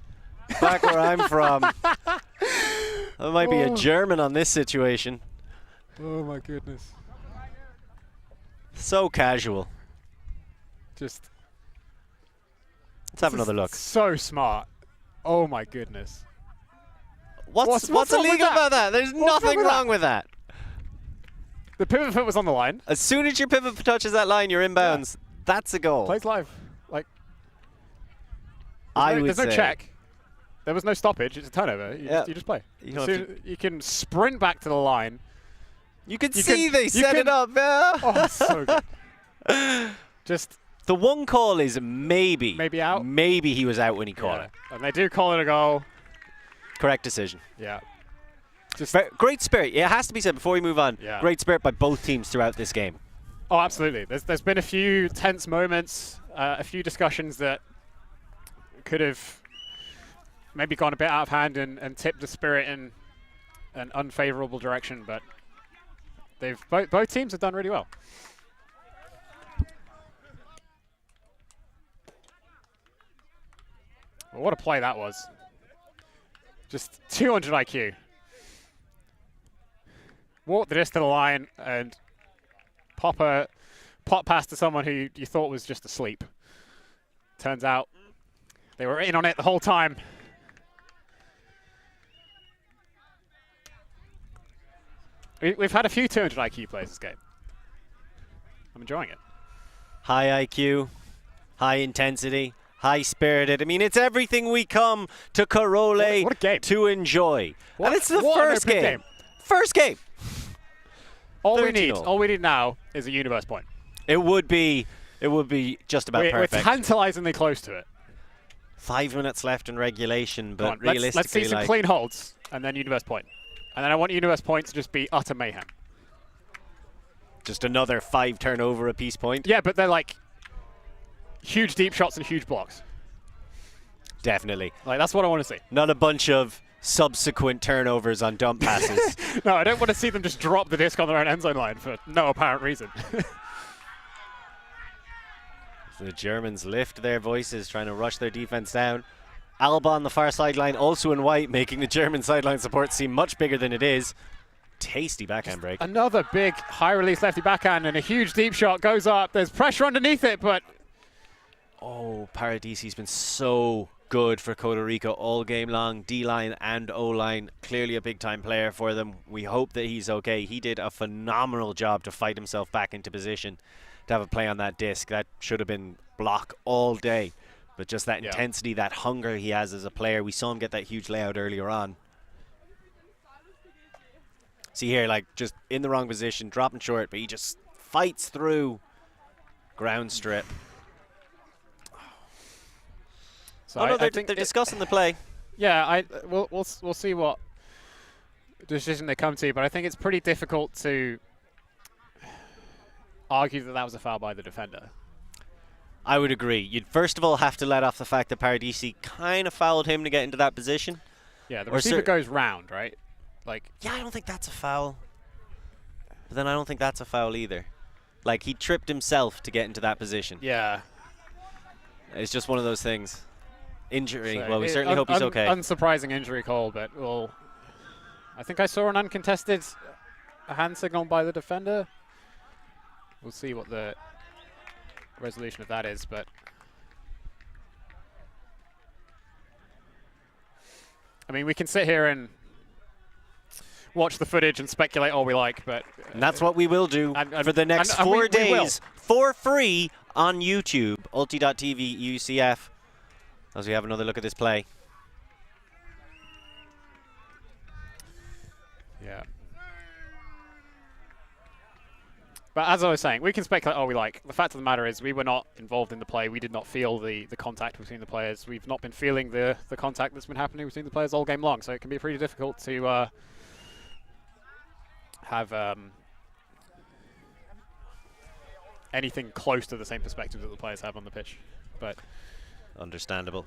Back where I'm from. That might be a German on this situation. Oh, my goodness. So casual. Just... Let's have another look. So smart. Oh, my goodness. What's illegal about that? There's nothing wrong with that. The pivot foot was on the line. As soon as your pivot foot touches that line, you're inbounds. Yeah. That's a goal. Plays live. Like, there's no check. There was no stoppage. It's a turnover. You just play. You can sprint back to the line. You can see they set it up. Oh, so good. Just the one call is maybe out. Maybe he was out when he caught it. And they do call it a goal. Correct decision. Yeah. Just great spirit. It has to be said before we move on. Yeah. Great spirit by both teams throughout this game. Oh, absolutely. There's been a few tense moments, a few discussions that could have maybe gone a bit out of hand and tipped the spirit in an unfavorable direction, but they've both teams have done really well. Well, what a play that was. Just 200 IQ. Walk the disc to the line and pop pass to someone who you thought was just asleep. Turns out they were in on it the whole time. We've had a few 200 IQ plays this game. I'm enjoying it. High IQ, high intensity, high-spirited. I mean, it's everything we come to Caorle what a game. to enjoy. What, and it's the what first an opening game. First game. All we 13-0. need now is a universe point. It would be just about We're perfect. tantalizingly close to it. 5 minutes left in regulation, but On, realistically, let's see some like, clean holds, and then universe point. And then I want universe point to just be utter mayhem. just another 5 turnover apiece point. Yeah, but they're like huge deep shots and huge blocks. Definitely. Like, that's what I want to see. Not a bunch of subsequent turnovers on dump passes. No, I don't want to see them just drop the disc on their own end zone line for no apparent reason. The Germans lift their voices, trying to rush their defense down. Alba on the far sideline, also in white, making the German sideline support seem much bigger than it is. Tasty backhand break. Another big high release lefty backhand and a huge deep shot goes up. There's pressure underneath it, but Oh, Paradisi's been so good for Cotarica all game long. D-line and O-line, clearly a big-time player for them. We hope that he's okay. He did a phenomenal job to fight himself back into position to have a play on that disc. That should have been block all day. But just that intensity, that hunger he has as a player. We saw him get that huge layout earlier on. See here, like, just in the wrong position, dropping short, but he just fights through ground strip. so Oh, no, they're think discussing the play. Yeah, we'll see what decision they come to, but I think it's pretty difficult to argue that that was a foul by the defender. I would agree. You'd first of all have to let off the fact that Paradisi kind of fouled him to get into that position. Yeah, the receiver goes round, right? Like, yeah, I don't think that's a foul. But then I don't think that's a foul either. Like, he tripped himself to get into that position. yeah. It's just one of those things. Injury. So Well, we certainly hope he's okay. Unsurprising injury call, but I think I saw an uncontested hand signal by the defender. We'll see what the resolution of that is, but I mean, we can sit here and watch the footage and speculate all we like, but and that's what we will do for the next 4 days for free on YouTube, ULTI.TV EUCF, as we have another look at this play. Yeah. But as I was saying, we can speculate all we like. The fact of the matter is we were not involved in the play. We did not feel the contact between the players. We've not been feeling the contact that's been happening between the players all game long. So it can be pretty difficult to have anything close to the same perspective that the players have on the pitch. But understandable.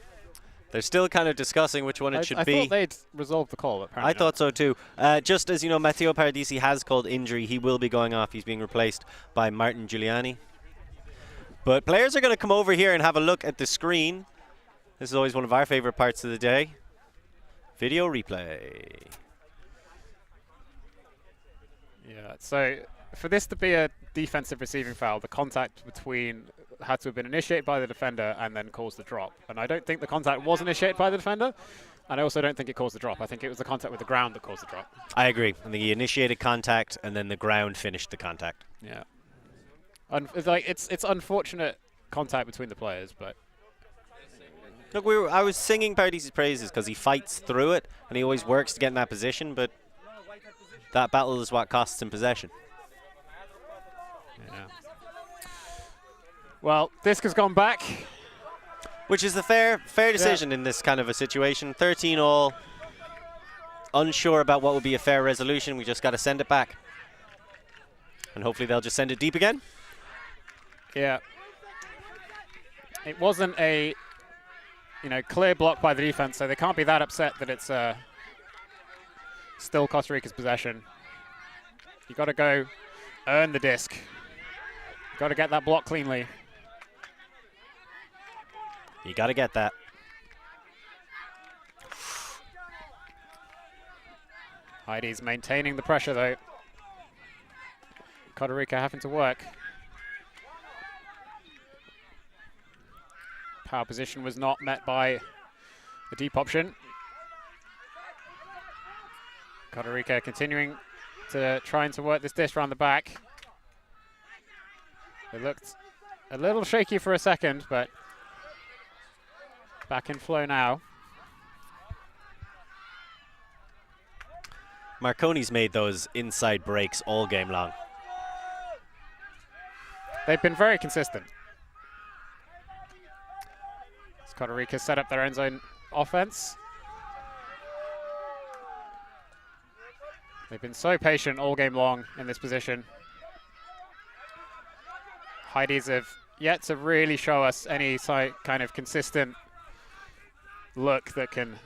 They're still kind of discussing which one it should be. I thought they'd resolved the call, but apparently I thought so too. Just as you know, Matteo Paradisi has called injury. He will be going off. He's being replaced by Martin Giuliani. But players are going to come over here and have a look at the screen. This is always one of our favorite parts of the day. Video replay. Yeah, so for this to be a defensive receiving foul, the contact between had to have been initiated by the defender and then caused the drop. And I don't think the contact was initiated by the defender, and I also don't think it caused the drop. I think it was the contact with the ground that caused the drop. I agree. I think he initiated contact, and then the ground finished the contact. Yeah. It's unfortunate contact between the players, but look, I was singing Paradisi's praises because he fights through it, and he always works to get in that position, but that battle is what costs him possession. yeah. Well, disc has gone back. Which is the fair decision in this kind of a situation. 13 all. Unsure about what would be a fair resolution. We just got to send it back. And hopefully they'll just send it deep again. Yeah. It wasn't a clear block by the defense, so they can't be that upset that it's still Costa Rica's possession. You got to go earn the disc. Got to get that block cleanly. You got to get that. Heidees maintaining the pressure, though. Cotarica having to work. Power position was not met by a deep option. Cotarica continuing to trying to work this disc around the back. It looked a little shaky for a second, but Back in flow now. Marconi's made those inside breaks all game long. They've been very consistent. As Cotarica set up their own zone offense. They've been so patient all game long in this position. Heidees have yet to really show us any kind of consistent look that can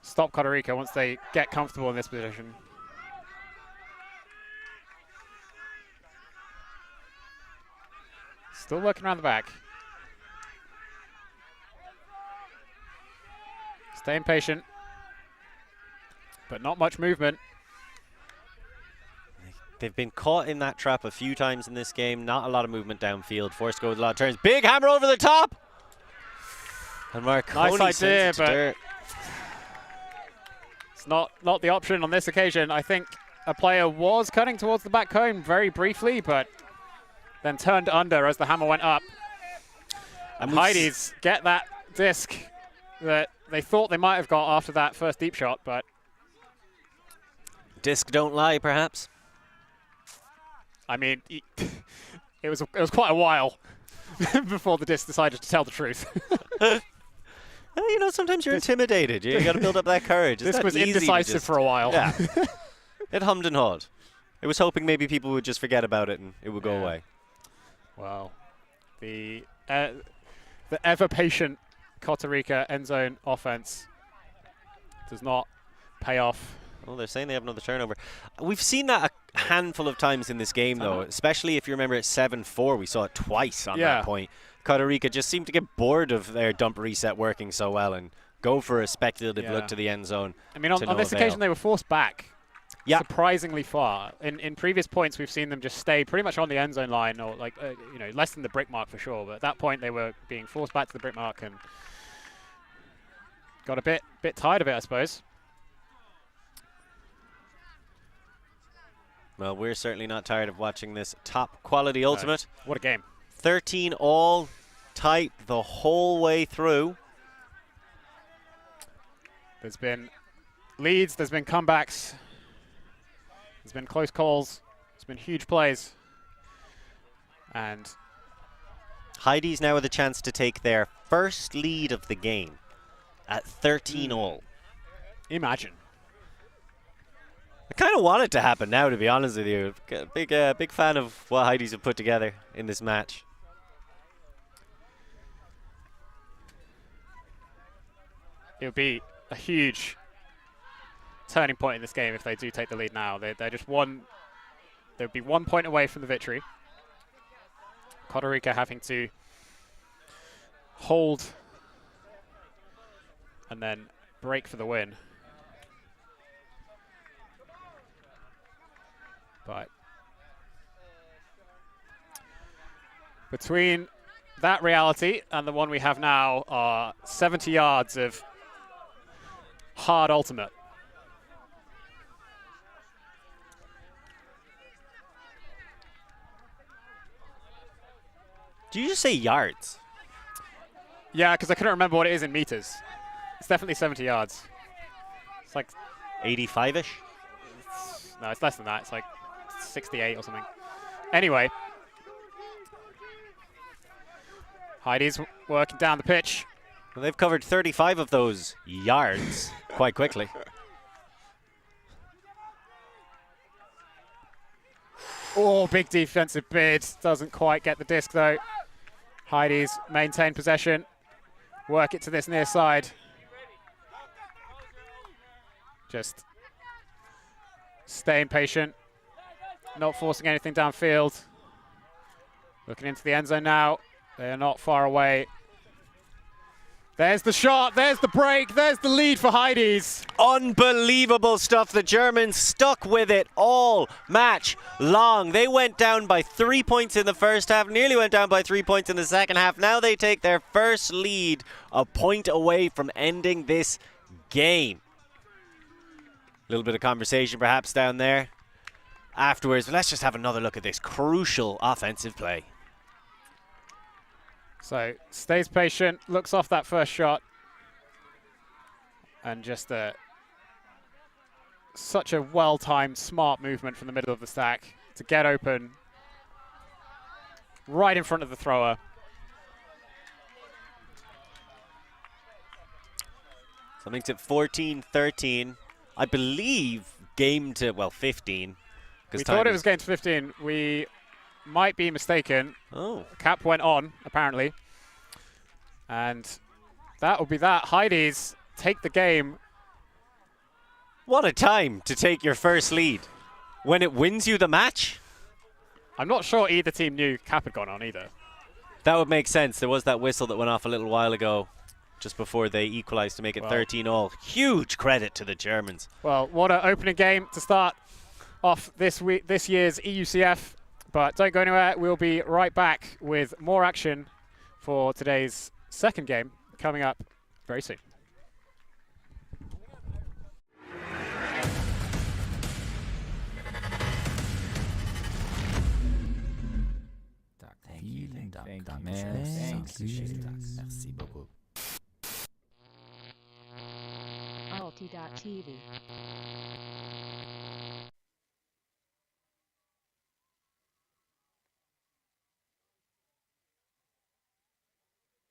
stop Cotarica once they get comfortable in this position. Still working around the back. Staying patient, but not much movement. They've been caught in that trap a few times in this game. Not a lot of movement downfield. Forced to go with a lot of turns. Big hammer over the top! And Marconi Nice idea, sends it to dirt. It's not the option on this occasion. I think a player was cutting towards the back cone very briefly, but then turned under as the hammer went up. And Heidees get that disc that they thought they might have got after that first deep shot, but disc don't lie, perhaps. I mean, it was quite a while before the disc decided to tell the truth. Well, you know, sometimes you're intimidated. You got to build up that courage. This was indecisive for a while. Yeah. It hummed and hawed. It was hoping maybe people would just forget about it and it would go away. Well, the ever-patient Cotarica end zone offense does not pay off. Well, they're saying they have another turnover. We've seen that a handful of times in this game, though, especially if you remember at 7-4. We saw it twice on that point. Cotarica just seemed to get bored of their dump reset working so well and go for a speculative look to the end zone. I mean, on this occasion, they were forced back surprisingly far. In previous points, we've seen them just stay pretty much on the end zone line, or like you know, less than the brick mark for sure. But at that point, they were being forced back to the brick mark and got a bit tired of it, I suppose. Well, we're certainly not tired of watching this top quality ultimate. What a game. 13 all, tight the whole way through. There's been leads, there's been comebacks, there's been close calls, there's been huge plays. And Heidees now with a chance to take their first lead of the game at 13 all. Imagine. I kind of want it to happen now, to be honest with you. Big fan of what Heidees have put together in this match. It would be a huge turning point in this game if they do take the lead now. They're just one. They would be 1 point away from the victory. Cotarica having to hold and then break for the win. But between that reality and the one we have now are 70 yards of hard ultimate. Do you just say yards? Yeah, because I couldn't remember what it is in meters. It's definitely 70 yards. It's like 85-ish? No, it's less than that. It's like 68 or something. Anyway. Heidees working down the pitch. Well, they've covered 35 of those yards quite quickly. Oh, big defensive bid. Doesn't quite get the disc, though. Heidees maintain possession. Work it to this near side. Just staying patient. Not forcing anything downfield. Looking into the end zone now. They are not far away. There's the shot, there's the break, there's the lead for Heidees. Unbelievable stuff. The Germans stuck with it all match long. They went down by 3 points in the first half, nearly went down by 3 points in the second half. Now they take their first lead, a point away from ending this game. A little bit of conversation perhaps down there afterwards, but let's just have another look at this crucial offensive play. So stays patient, looks off that first shot, and just such a well-timed, smart movement from the middle of the stack to get open right in front of the thrower. So makes it 14-13. I believe game to, well, 15. We thought it was game to 15. We might be mistaken. Oh. Cap went on, apparently. And that will be that. Heidees take the game. What a time to take your first lead. When it wins you the match? I'm not sure either team knew Cap had gone on either. That would make sense. There was that whistle that went off a little while ago, just before they equalized to make it 13-all. Huge credit to the Germans. Well, what an opening game to start off this year's EUCF. But don't go anywhere. We'll be right back with more action for today's second game coming up very soon. ULTI.TV.